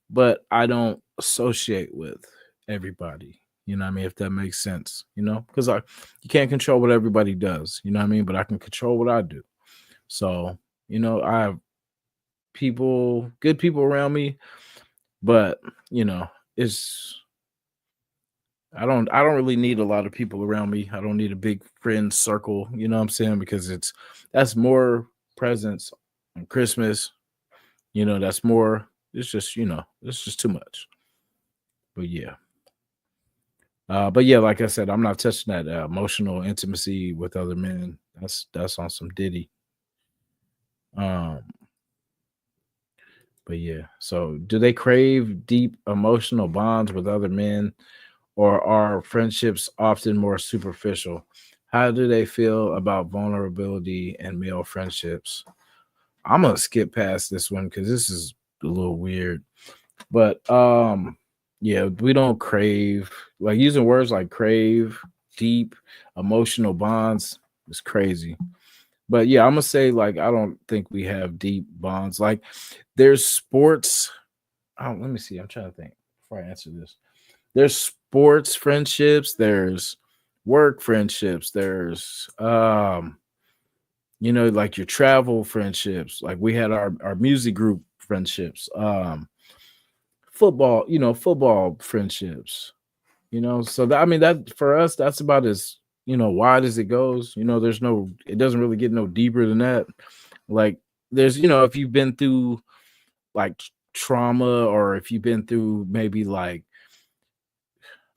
but I don't associate with everybody. You know what I mean? If that makes sense, because you can't control what everybody does, you know what I mean? But I can control what I do. So, I have good people around me, but, it's, I don't really need a lot of people around me. I don't need a big friend circle, you know what I'm saying? Because that's more presents on Christmas, that's more, it's just, it's just too much. But yeah. Like I said, I'm not touching that emotional intimacy with other men. That's on some Diddy. But yeah. So do they crave deep emotional bonds with other men, or are friendships often more superficial? How do they feel about vulnerability and male friendships? I'm gonna skip past this one because this is a little weird. But yeah, we don't crave, like using words like crave, deep emotional bonds is crazy. But yeah, I'm gonna say like I don't think we have deep bonds. Like there's sports. Oh, let me see. I'm trying to think before I answer this. There's sports friendships, there's work friendships, there's like your travel friendships. Like we had our music group friendships, football friendships, so that, I mean, that for us, that's about as wide as it goes. It doesn't really get no deeper than that. Like there's, if you've been through like trauma, or if you've been through maybe like,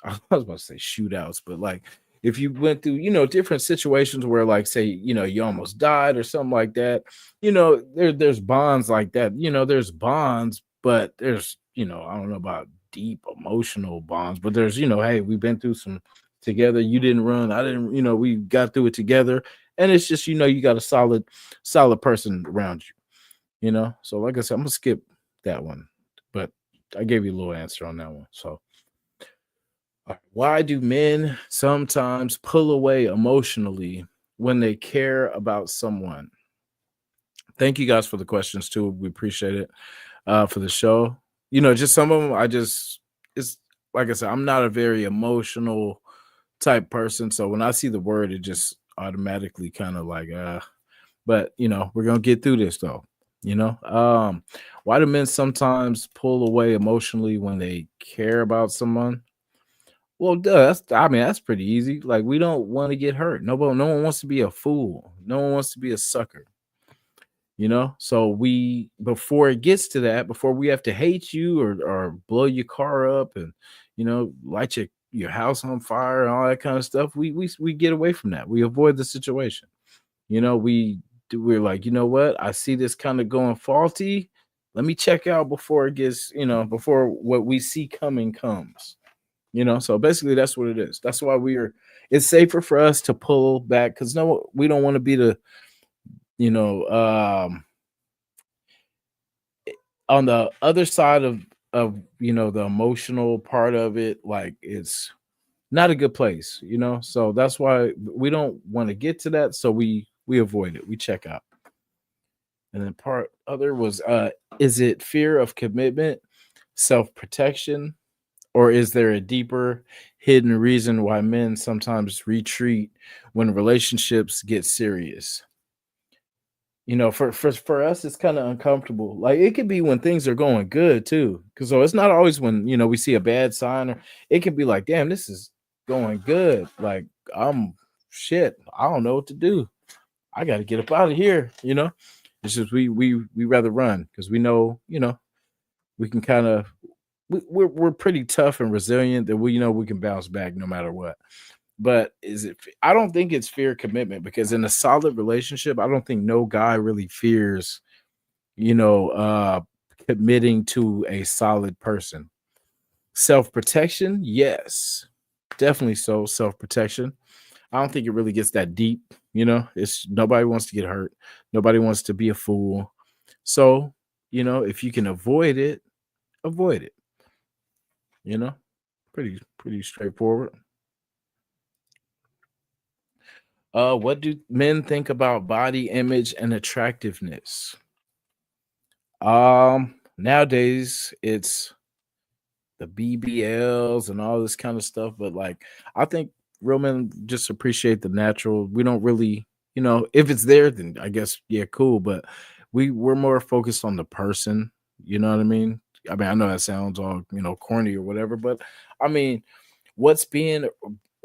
I was about to say shootouts, but like if you went through, different situations where like, say, you almost died or something like that, there's bonds like that, there's bonds, but there's, I don't know about deep emotional bonds, but there's, hey, we've been through some together. You didn't run. I didn't, we got through it together. And it's just, you got a solid person around you, so like I said, I'm gonna skip that one, but I gave you a little answer on that one. So, Why do men sometimes pull away emotionally when they care about someone? Thank you guys for the questions too. We appreciate it for the show. Just some of them, it's like I said, I'm not a very emotional type person. So when I see the word, it just automatically kind of like, but we're going to get through this though. Why do men sometimes pull away emotionally when they care about someone? Well, that's pretty easy. Like, we don't want to get hurt. No one wants to be a fool. No one wants to be a sucker. So before it gets to that, before we have to hate you or blow your car up and light your house on fire and all that kind of stuff, we get away from that. We avoid the situation. We're like, you know what? I see this kind of going faulty. Let me check out before it gets, before what we see coming comes. So basically that's what it is. That's why it's safer for us to pull back, because we don't want to be the on the other side of the emotional part of it. Like, it's not a good place, so that's why we don't want to get to that. So we avoid it. We check out. And then part other was, is it fear of commitment, self-protection, or is there a deeper hidden reason why men sometimes retreat when relationships get serious? For us, it's kind of uncomfortable. Like, it could be when things are going good too. So it's not always when, we see a bad sign, or it can be like, damn, this is going good. Like, shit, I don't know what to do. I got to get up out of here. It's just, we rather run, because we know, we can kind of, we're pretty tough and resilient, that we can bounce back no matter what. But I don't think it's fear commitment, because in a solid relationship, I don't think no guy really fears, committing to a solid person. Self-protection, yes, definitely. So self-protection, I don't think it really gets that deep. It's nobody wants to get hurt. Nobody wants to be a fool. So, if you can avoid it, avoid it. Pretty straightforward. What do men think about body image and attractiveness? Nowadays it's the BBLs and all this kind of stuff, but like, I think real men just appreciate the natural. We don't really, if it's there, then I guess, yeah, cool. But we're more focused on the person. You know what I mean? I know that sounds all, corny or whatever, but I mean, what's being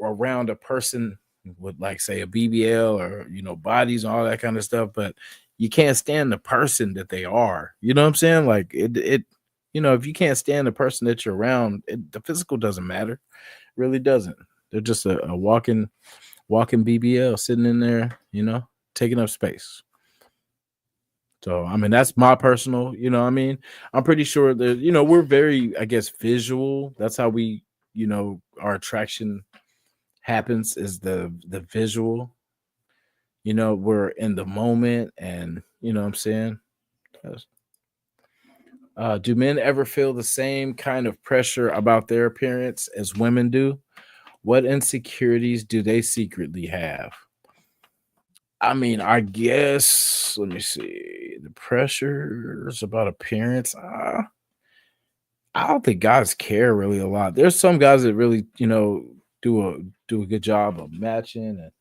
around a person with, like, say, a BBL or, bodies and all that kind of stuff, but you can't stand the person that they are. You know what I'm saying? Like, it if you can't stand the person that you're around, the physical doesn't matter. It really doesn't. They're just a walking BBL sitting in there, taking up space. So, that's my personal, I'm pretty sure that, we're very, I guess, visual. That's how we, our attraction happens, is the visual. We're in the moment, and what I'm saying. Do men ever feel the same kind of pressure about their appearance as women do? What insecurities do they secretly have? I guess, let me see. The pressures about appearance. I don't think guys care really a lot. There's some guys that really, do a good job of matching and,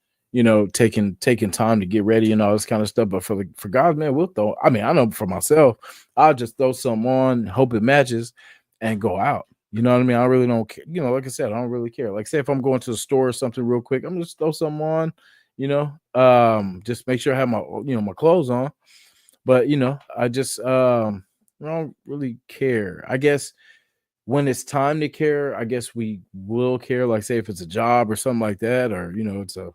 taking time to get ready and all this kind of stuff. But for guys, man, we'll throw. I know for myself, I'll just throw something on, hope it matches, and go out. You know what I mean? I really don't care. Like I said, I don't really care. Like, say if I'm going to the store or something real quick, I'm just throw something on. Just make sure I have my my clothes on. But I just I don't really care. I guess when it's time to care, I guess we will care. Like, say if it's a job or something like that, or it's a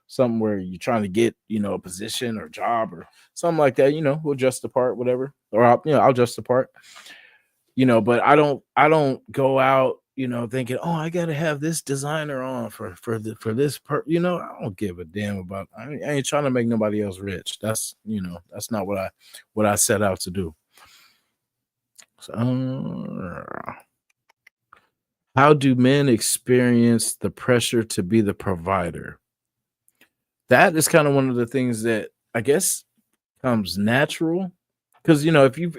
something where you're trying to get a position or job or something like that. We'll adjust the part, whatever, or I'll adjust the part. But I don't go out thinking, oh, I gotta have this designer on for this part. I don't give a damn about. I ain't trying to make nobody else rich. That's that's not what I set out to do. So, How do men experience the pressure to be the provider? That is kind of one of the things that I guess comes natural, because if you,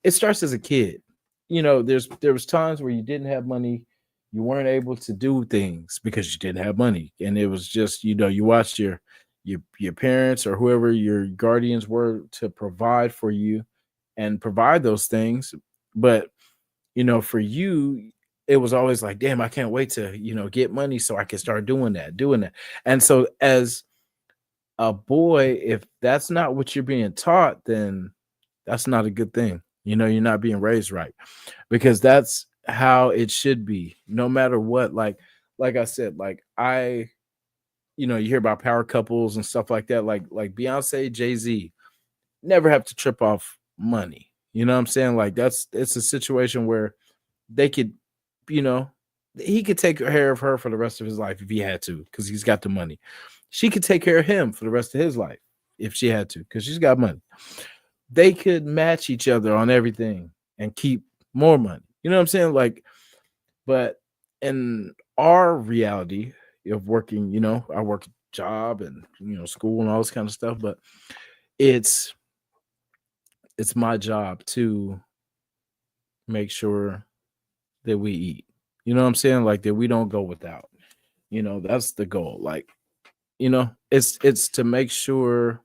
it starts as a kid. There was times where you didn't have money, you weren't able to do things because you didn't have money, and it was just you watched your parents or whoever your guardians were to provide for you and provide those things. But for you, it was always like, damn, I can't wait to get money so I can start doing that. And so as a boy, if that's not what you're being taught, then that's not a good thing. You're not being raised right, because that's how it should be, no matter what. Like I said, you hear about power couples and stuff like that, like Beyonce, Jay-Z never have to trip off money. You know what I'm saying? Like it's a situation where they could, you know, he could take care of her for the rest of his life if he had to, because he's got the money. She could take care of him for the rest of his life if she had to, because she's got money. They could match each other on everything and keep more money. You know what I'm saying? Like, but in our reality of working, I work a job and school and all this kind of stuff, but it's my job to make sure that we eat. You know what I'm saying? Like, that we don't go without. That's the goal. Like, it's to make sure,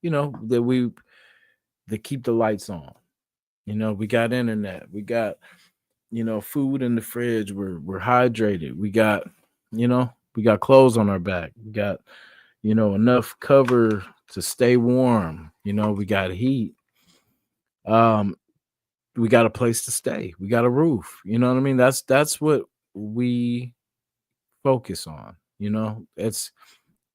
that they keep the lights on. We got internet, we got, food in the fridge, we're hydrated, we got, we got clothes on our back, we got, enough cover to stay warm, we got heat. We got a place to stay, we got a roof. You know what I mean? That's what we focus on. It's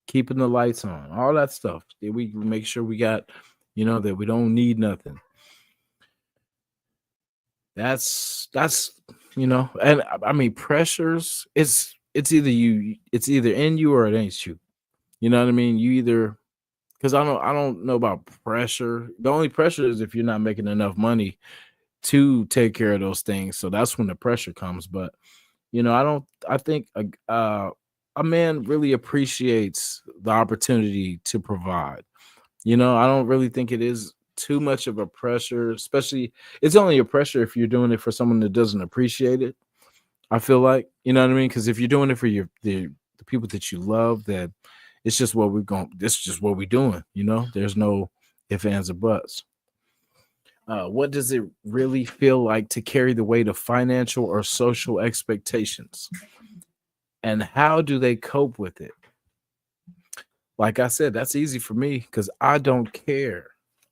keeping the lights on, all that stuff. That we make sure we got, that we don't need nothing. That's and I mean, pressures, it's either in you or it ain't you. You know what I mean? You either, because I don't know about pressure. The only pressure is if you're not making enough money to take care of those things. So that's when the pressure comes. But I think a man really appreciates the opportunity to provide. I don't really think it is too much of a pressure, especially it's only a pressure if you're doing it for someone that doesn't appreciate it. I feel like, you know what I mean? Because if you're doing it for the people that you love, that it's just what we're going, this is just what we're doing, there's no ifs, ands, or buts. What does it really feel like to carry the weight of financial or social expectations? And how do they cope with it? Like I said, that's easy for me because I don't care.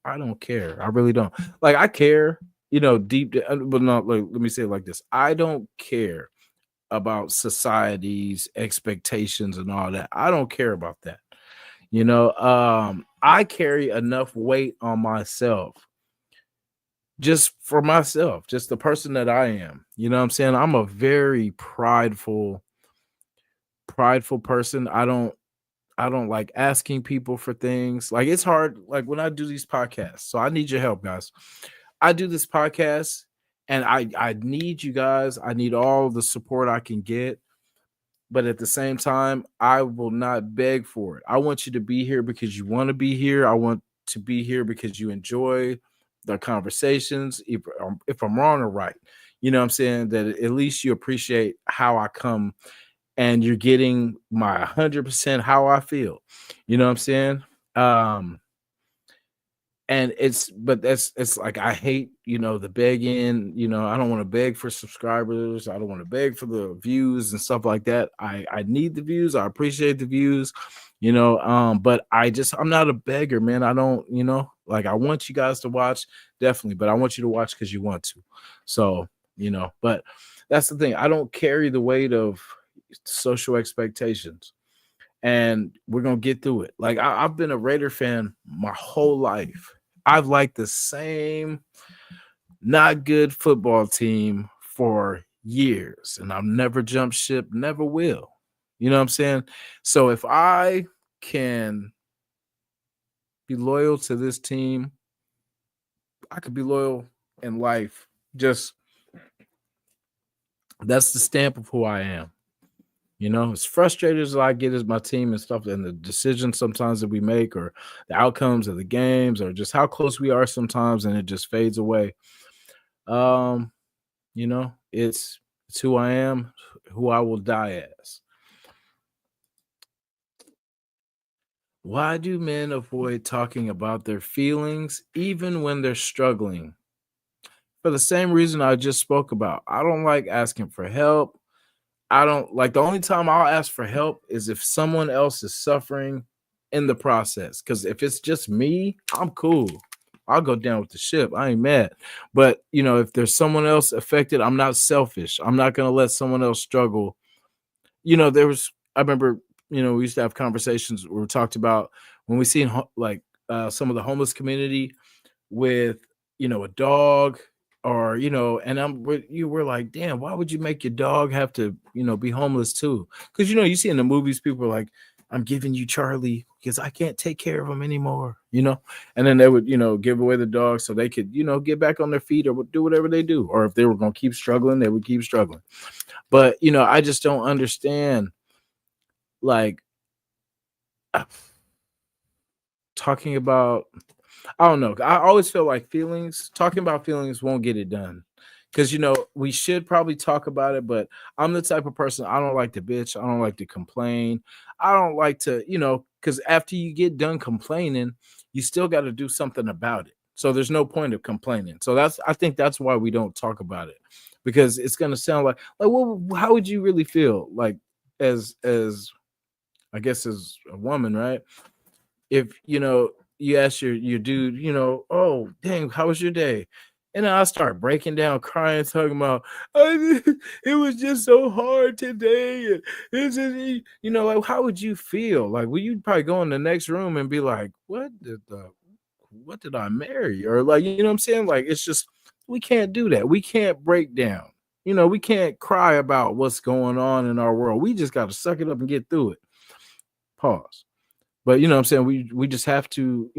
I don't care. I really don't. Like, I care, deep, but not like, let me say it like this. I don't care about society's expectations and all that. I don't care about that. I carry enough weight on myself, just for myself, just the person that I am. You know what I'm saying? I'm a very prideful person. I don't like asking people for things. Like, it's hard, like when I do these podcasts. So I need your help, guys. I do this podcast and I need you guys. I need all the support I can get. But at the same time, I will not beg for it. I want you to be here because you want to be here. I want to be here because you enjoy the conversations. If I'm wrong or right, you know what I'm saying? That at least you appreciate how I come and you're getting my 100% how I feel. You know what I'm saying? And it's like, I hate, the begging, I don't want to beg for subscribers. I don't want to beg for the views and stuff like that. I need the views. I appreciate the views, but I'm not a beggar, man. I don't, like, I want you guys to watch, definitely, but I want you to watch because you want to. So, but that's the thing. I don't carry the weight of social expectations, and we're gonna get through it. Like, I've been a Raider fan my whole life. I've liked the same not good football team for years, and I've never jumped ship, never will. You know what I'm saying? So if I can be loyal to this team, I could be loyal in life. Just That's the stamp of who I am. As frustrated as I get as my team and stuff, and the decisions sometimes that we make, or the outcomes of the games, or just how close we are sometimes, and it just fades away. It's who I am, who I will die as. Why do men avoid talking about their feelings even when they're struggling? For the same reason I just spoke about. I don't like asking for help. I don't like, the only time I'll ask for help is if someone else is suffering in the process. Because if it's just me, I'm cool. I'll go down with the ship. I ain't mad. But, if there's someone else affected, I'm not selfish. I'm not going to let someone else struggle. I remember, we used to have conversations where we talked about when we seen some of the homeless community with, a dog, or and we're like, damn, why would you make your dog have to be homeless too? Because you see in the movies, people are like, I'm giving you Charlie because I can't take care of him anymore, and then they would give away the dog so they could get back on their feet or do whatever they do, or if they were going to keep struggling, they would keep struggling. But I just don't understand, like, talking about, I don't know. I always feel like talking about feelings won't get it done. Because, we should probably talk about it, but I'm the type of person, I don't like to bitch. I don't like to complain. I don't like to, because after you get done complaining, you still got to do something about it. So there's no point of complaining. So I think that's why we don't talk about it, because it's going to sound like, well, how would you really feel? Like, as I guess as a woman, right? If, you ask your dude, oh, dang, how was your day? And then I start breaking down, crying, talking about, it was just so hard today. And like, how would you feel? Like, well, you'd probably go in the next room and be like, what did I marry? Or like, you know what I'm saying? Like, it's just, we can't do that. We can't break down. We can't cry about what's going on in our world. We just got to suck it up and get through it. Pause. But what I'm saying, we just have to,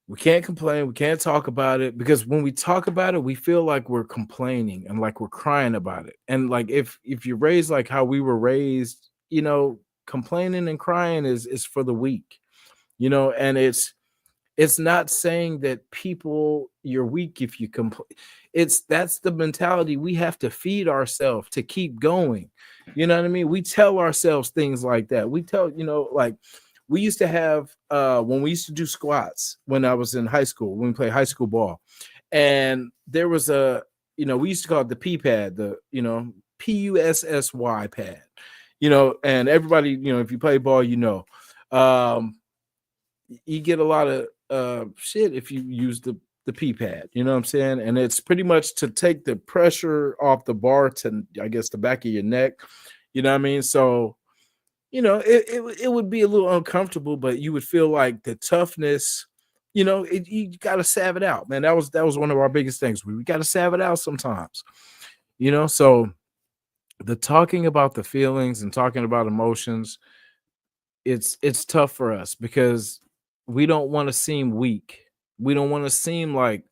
we can't complain. We can't talk about it, because when we talk about it, we feel like we're complaining and like we're crying about it. And like, if you're raised like how we were raised, complaining and crying is for the weak, and it's not saying that you're weak if you complain. That's the mentality we have to feed ourselves to keep going. You know what I mean? We tell ourselves things like that. We tell, like, we used to have, when we used to do squats when I was in high school, when we played high school ball, and there was we used to call it the P pad, the, PUSSY pad, and everybody, if you play ball, you get a lot of shit if you use the P pad, you know what I'm saying? And it's pretty much to take the pressure off the bar to, I guess, the back of your neck, you know what I mean? So, it would be a little uncomfortable, but you would feel like the toughness, you got to salve it out, man. That was one of our biggest things. We got to salve it out sometimes, so the talking about the feelings and talking about emotions, it's tough for us because we don't want to seem weak. We don't want to seem like,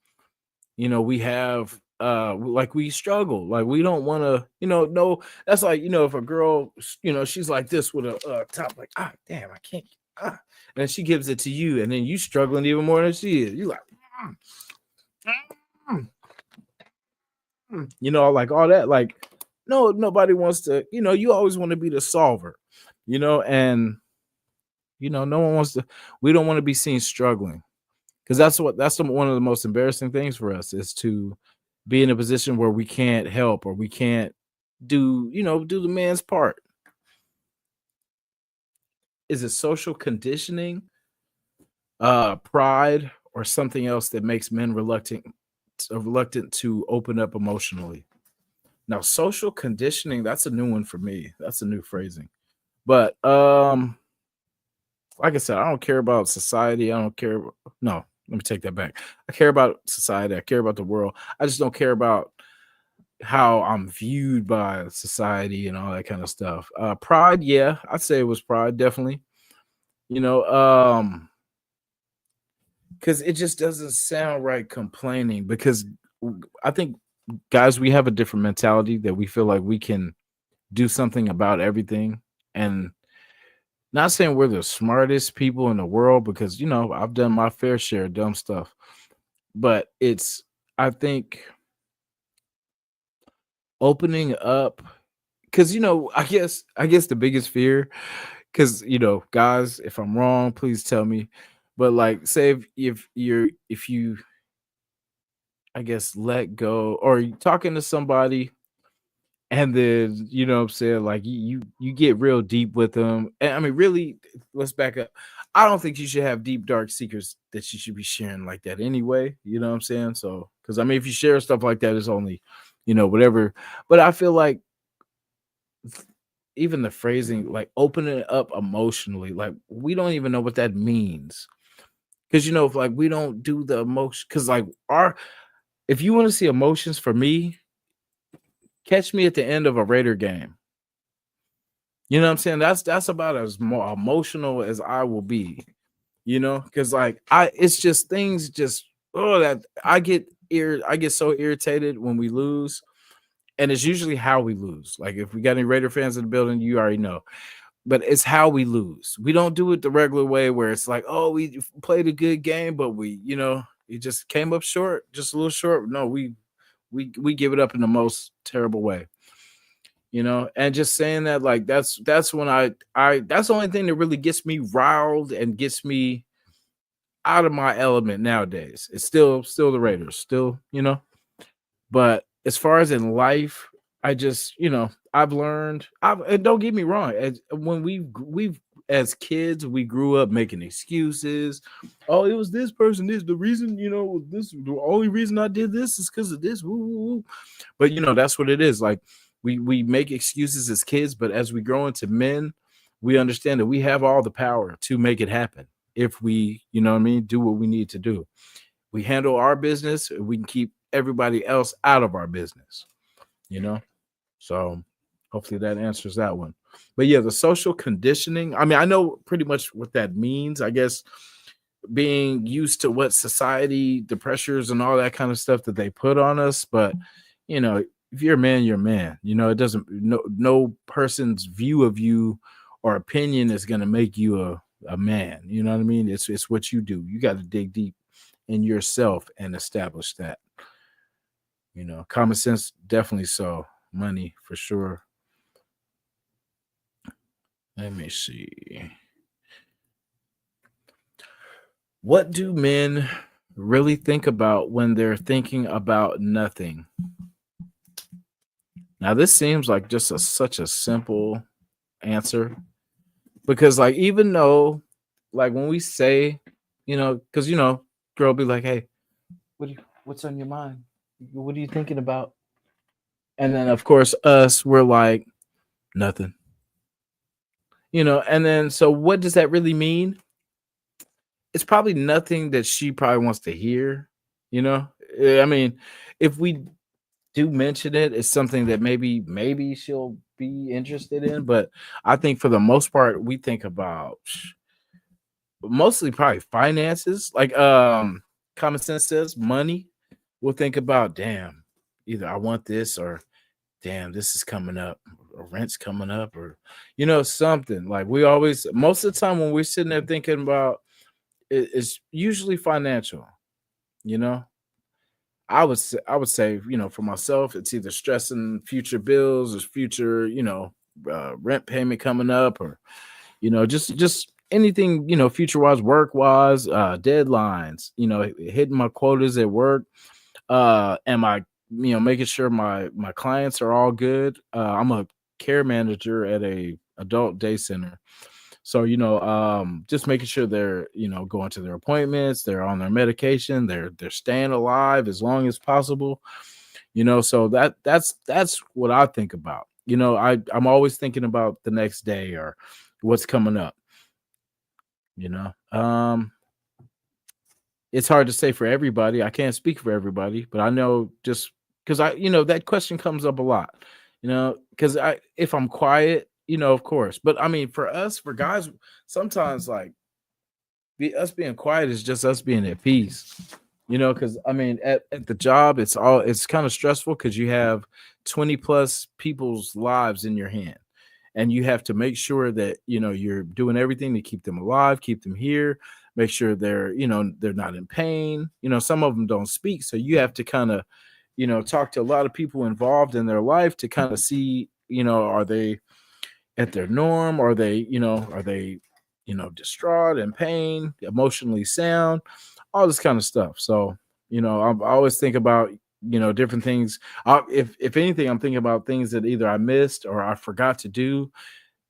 we have like we struggle. Like, we don't want to, no, that's like, if a girl, she's like this with a top, like, damn, I can't, and she gives it to you, and then you struggling even more than she is. You like, like all that. Like, no, nobody wants to, you always want to be the solver, and no one wants to, we don't want to be seen struggling, because that's one of the most embarrassing things for us, is to be in a position where we can't help, or we can't do the man's part. Is it social conditioning, pride, or something else that makes men reluctant to open up emotionally? Now, social conditioning, that's a new one for me. That's a new phrasing. But like I said, I don't care about society. I don't care. No, let me take that back. I care about society. I care about the world. I just don't care about how I'm viewed by society and all that kind of stuff. Pride, yeah, I'd say it was pride, definitely. Because it just doesn't sound right complaining, because I think guys, we have a different mentality that we feel like we can do something about everything. And not saying we're the smartest people in the world, because, you know, I've done my fair share of dumb stuff. But it's, I think, opening up, because, you know, I guess the biggest fear, because, you know, guys, if I'm wrong, please tell me. But like, say if you I guess let go, or you talking to somebody, and then, you know what I'm saying, like you get real deep with them. And I mean, really, let's back up. I don't think you should have deep dark secrets that you should be sharing like that anyway. You know what I'm saying? So, because I mean, if you share stuff like that, it's only, you know, whatever. But I feel like even the phrasing, like opening it up emotionally, like we don't even know what that means. Because, you know, if like we don't do the emotion, because like our, if you want to see emotions, for me, catch me at the end of a Raider game. You know what I'm saying? That's about as more emotional as I will be. You know, because like it's just things just, oh, that I get so irritated when we lose, and it's usually how we lose. Like if we got any Raider fans in the building, you already know. But it's how we lose. We don't do it the regular way where it's like, oh, we played a good game, but we, you know, it just came up short, just a little short. No, we give it up in the most terrible way, you know. And just saying that, like, that's when I that's the only thing that really gets me riled and gets me out of my element nowadays. It's still the Raiders, still, you know. But as far as in life, I just, you know, I've learned. And don't get me wrong. When we've as kids, we grew up making excuses. Oh, it was this person. This the reason, you know. This the only reason I did this is because of this. Woo, woo, woo. But you know, that's what it is. Like we make excuses as kids, but as we grow into men, we understand that we have all the power to make it happen if we, you know what I mean, do what we need to do. We handle our business, and we can keep everybody else out of our business, you know. So hopefully that answers that one. But yeah, the social conditioning, I mean, I know pretty much what that means. I guess being used to what society, the pressures and all that kind of stuff that they put on us. But you know, if you're a man, you're a man. You know, it doesn't, no person's view of you or opinion is going to make you a man. You know what I mean? It's what you do. You got to dig deep in yourself and establish that. You know, common sense, definitely so. Money, for sure. Let me see. What do men really think about when they're thinking about nothing? Now, this seems like just such a simple answer, because, like, even though, like, when we say, you know, because, you know, girl be like, hey, what's on your mind? What are you thinking about? And then, of course, us, we're like, nothing. You know, and then, so what does that really mean? It's probably nothing that she probably wants to hear, you know? I mean, if we do mention it, it's something that maybe she'll be interested in. But I think for the most part, we think about mostly probably finances. Like common sense says money. We'll think about, damn, either I want this, or damn, this is coming up, or rent's coming up, or, you know, something. Like we always, most of the time when we're sitting there thinking about it, it's usually financial, you know. I would say, you know, for myself, it's either stressing future bills or future, you know, rent payment coming up, or, you know, just anything, you know, future wise, work wise, deadlines, you know, hitting my quotas at work, and my, you know, making sure my clients are all good. I'm a care manager at a adult day center. So, you know, just making sure they're, you know, going to their appointments, they're on their medication, they're staying alive as long as possible, you know. So that's what I think about. You know, I'm always thinking about the next day or what's coming up, you know. It's hard to say for everybody. I can't speak for everybody, but I know, just because you know, that question comes up a lot, you know, because if I'm quiet, you know, of course. But I mean, for us, for guys, sometimes like us being quiet is just us being at peace. because I mean, at the job, it's kind of stressful because you have 20 plus people's lives in your hand, and you have to make sure that you're doing everything to keep them alive, keep them here, make sure they're not in pain. Some of them don't speak, so you have to kind of talk to a lot of people involved in their life to kind of see, are they at their norm? Are they distraught, in pain, emotionally sound, all this kind of stuff. So, I always think about, different things. If anything, I'm thinking about things that either I missed or I forgot to do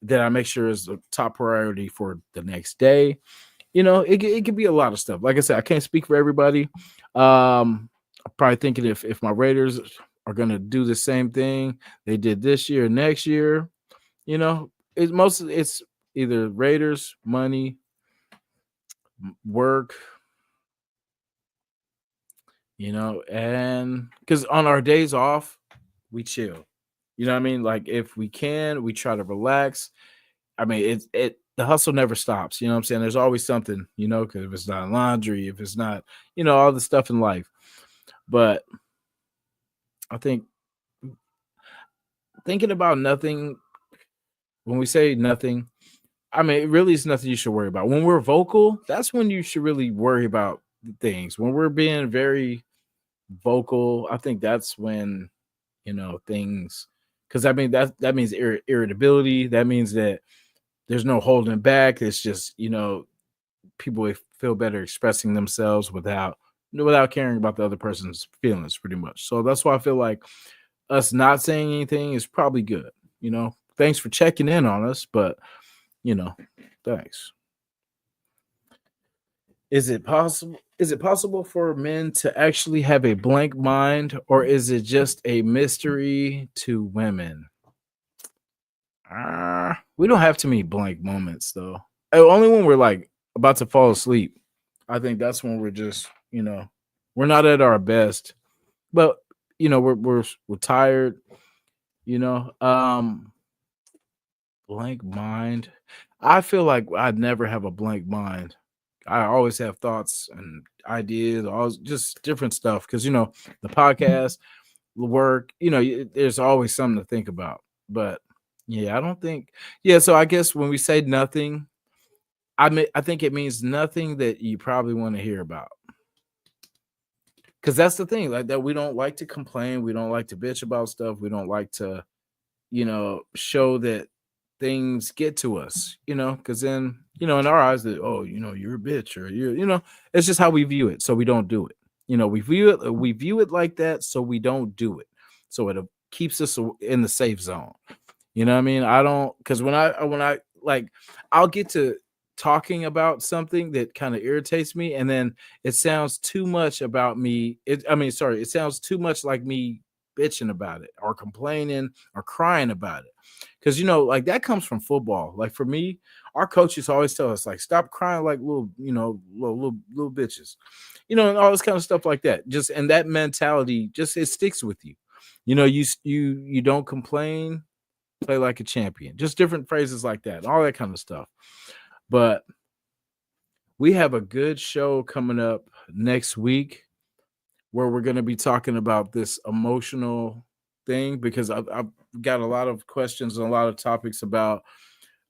that I make sure is the top priority for the next day. It could be a lot of stuff. Like I said, I can't speak for everybody. I'm probably thinking if my Raiders are going to do the same thing they did this year, next year, it's either Raiders, money, work, and because on our days off, we chill. You know what I mean? Like if we can, we try to relax. I mean, the hustle never stops. You know what I'm saying? There's always something, because if it's not laundry, if it's not, all the stuff in life. But I think thinking about nothing, when we say nothing, I mean, it really is nothing you should worry about. When we're vocal, that's when you should really worry about things. When we're being very vocal, I think that's when, things, because I mean, that means irritability. That means that there's no holding back. It's just, people feel better expressing themselves without caring about the other person's feelings, pretty much. So that's why I feel like us not saying anything is probably good. Thanks for checking in on us, but thanks. Is it possible for men to actually have a blank mind, or is it just a mystery to women? We don't have too many blank moments though. Only when we're like about to fall asleep. I think that's when we're just, we're not at our best. But we're tired, blank mind. I feel like I'd never have a blank mind. I always have thoughts and ideas, all just different stuff. Because the podcast, the work, there's always something to think about. But yeah, I don't think. Yeah, so I guess when we say nothing, I think it means nothing that you probably want to hear about. Because that's the thing, like that we don't like to complain, we don't like to bitch about stuff, we don't like to, show that things get to us, because then, in our eyes that, oh, you're a bitch, or it's just how we view it. So we don't do it. We view it like that, so we don't do it. So it keeps us in the safe zone. You know what I mean? I don't, because when I like, I'll get to talking about something that kind of irritates me, and then it sounds too much about me. It sounds too much like me bitching about it or complaining or crying about it. Because like that comes from football. Like for me, our coaches always tell us like, stop crying like little bitches, and all this kind of stuff like that. Just, and that mentality, just, it sticks with you. You don't complain, play like a champion. Just different phrases like that, all that kind of stuff. But we have a good show coming up next week where we're going to be talking about this emotional thing, because I've got a lot of questions and a lot of topics about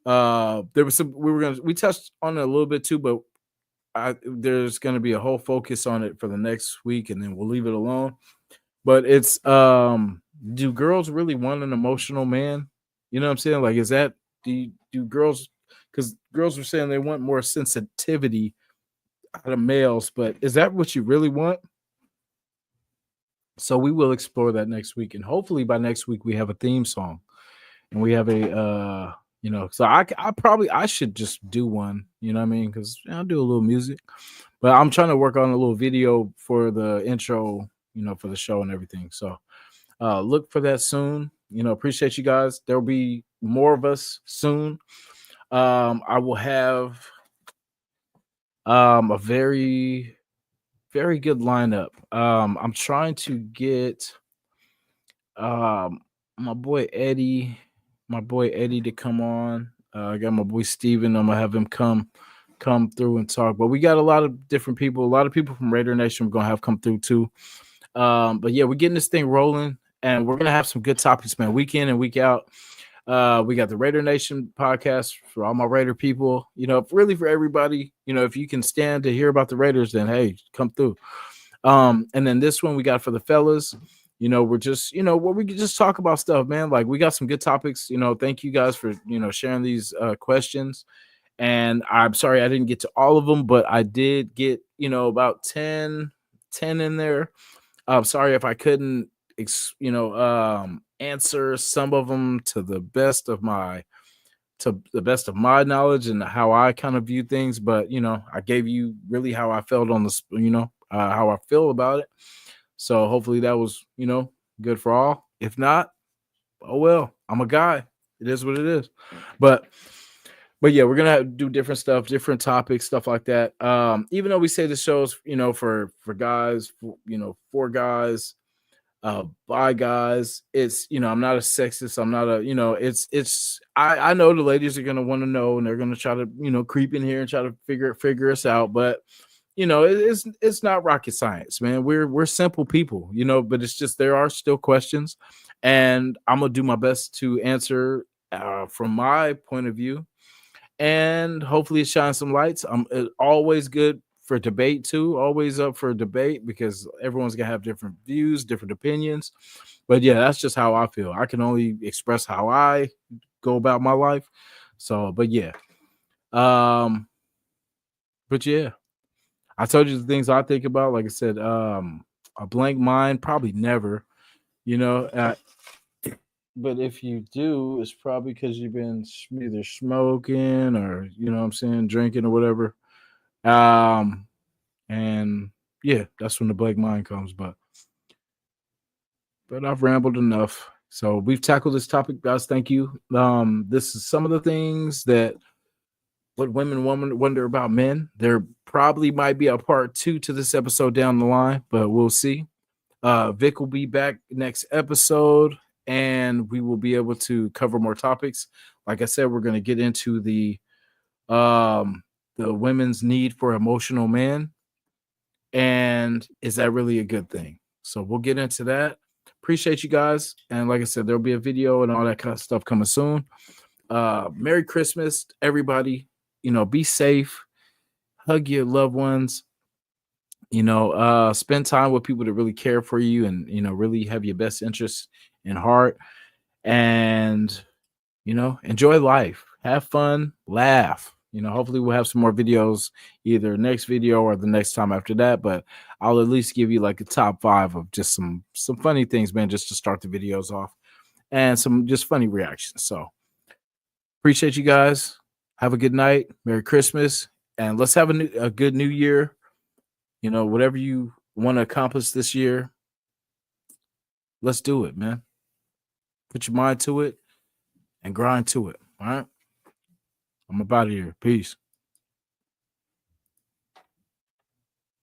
there was some, we touched on it a little bit too, but there's going to be a whole focus on it for the next week, and then we'll leave it alone. But it's do girls really want an emotional man? You know what I'm saying? Like, is that, do girls, because girls are saying they want more sensitivity out of males, but is that what you really want? So we will explore that next week, and hopefully by next week we have a theme song, and we have a so I should just do one, you know what I mean? Because I'll do a little music, but I'm trying to work on a little video for the intro, for the show and everything. So look for that soon. Appreciate you guys. There'll be more of us soon. I will have a very, very good lineup. I'm trying to get my boy Eddie to come on. I got my boy Steven. I'm gonna have him come come through and talk. But we got a lot of different people. A lot of people from Raider Nation we're gonna have come through too. But yeah, we're getting this thing rolling, and we're gonna have some good topics, man. Week in and week out. We got the Raider Nation podcast for all my Raider people. You know, really for everybody. You know, if you can stand to hear about the Raiders, then hey, come through. And then this one we got for the fellas. You know, we're just, you know, where we can just talk about stuff, man. Like we got some good topics. You know, thank you guys for, you know, sharing these questions. And I'm sorry I didn't get to all of them, but I did get, you know, about 10 in there. I'm sorry if I couldn't, answer some of them to the best of my knowledge and how I kind of view things. But, you know, I gave you really how I felt on this, how I feel about it. So hopefully that was, you know, good for all. If not, oh well, I'm a guy. It is what it is. But yeah, we're gonna do different stuff, different topics, stuff like that. Even though we say the show's, you know, for guys, for guys, by guys, it's, you know, I'm not a sexist. I'm not a, you know, I know the ladies are gonna want to know, and they're gonna try to, you know, creep in here and try to figure us out, but. You know, it's not rocket science, man. We're simple people, you know, but it's just there are still questions, and I'm gonna do my best to answer from my point of view, and hopefully it shines some lights. I'm always good for debate too, always up for debate because everyone's gonna have different views, different opinions. But yeah, that's just how I feel. I can only express how I go about my life. So, but yeah, but yeah. I told you the things I think about. Like I said, a blank mind, probably never, you know. But if you do, it's probably because you've been either smoking or, you know what I'm saying, drinking or whatever. And yeah, that's when the blank mind comes. But I've rambled enough. So we've tackled this topic, guys. Thank you. This is some of the things that what women wonder about men. There probably might be a part 2 to this episode down the line, but we'll see. Vic will be back next episode, and we will be able to cover more topics. Like I said, we're going to get into the women's need for emotional men, and is that really a good thing? So we'll get into that. Appreciate you guys, and like I said, there'll be a video and all that kind of stuff coming soon. Merry Christmas, everybody. You know, be safe, hug your loved ones, you know, spend time with people that really care for you and, you know, really have your best interests in heart, and, you know, enjoy life, have fun, laugh. You know, hopefully we'll have some more videos either next video or the next time after that, but I'll at least give you like a top 5 of just some funny things, man, just to start the videos off, and some just funny reactions. So appreciate you guys. Have a good night. Merry Christmas. And let's have a good new year. You know, whatever you want to accomplish this year, let's do it, man. Put your mind to it and grind to it. All right. I'm about here. Peace.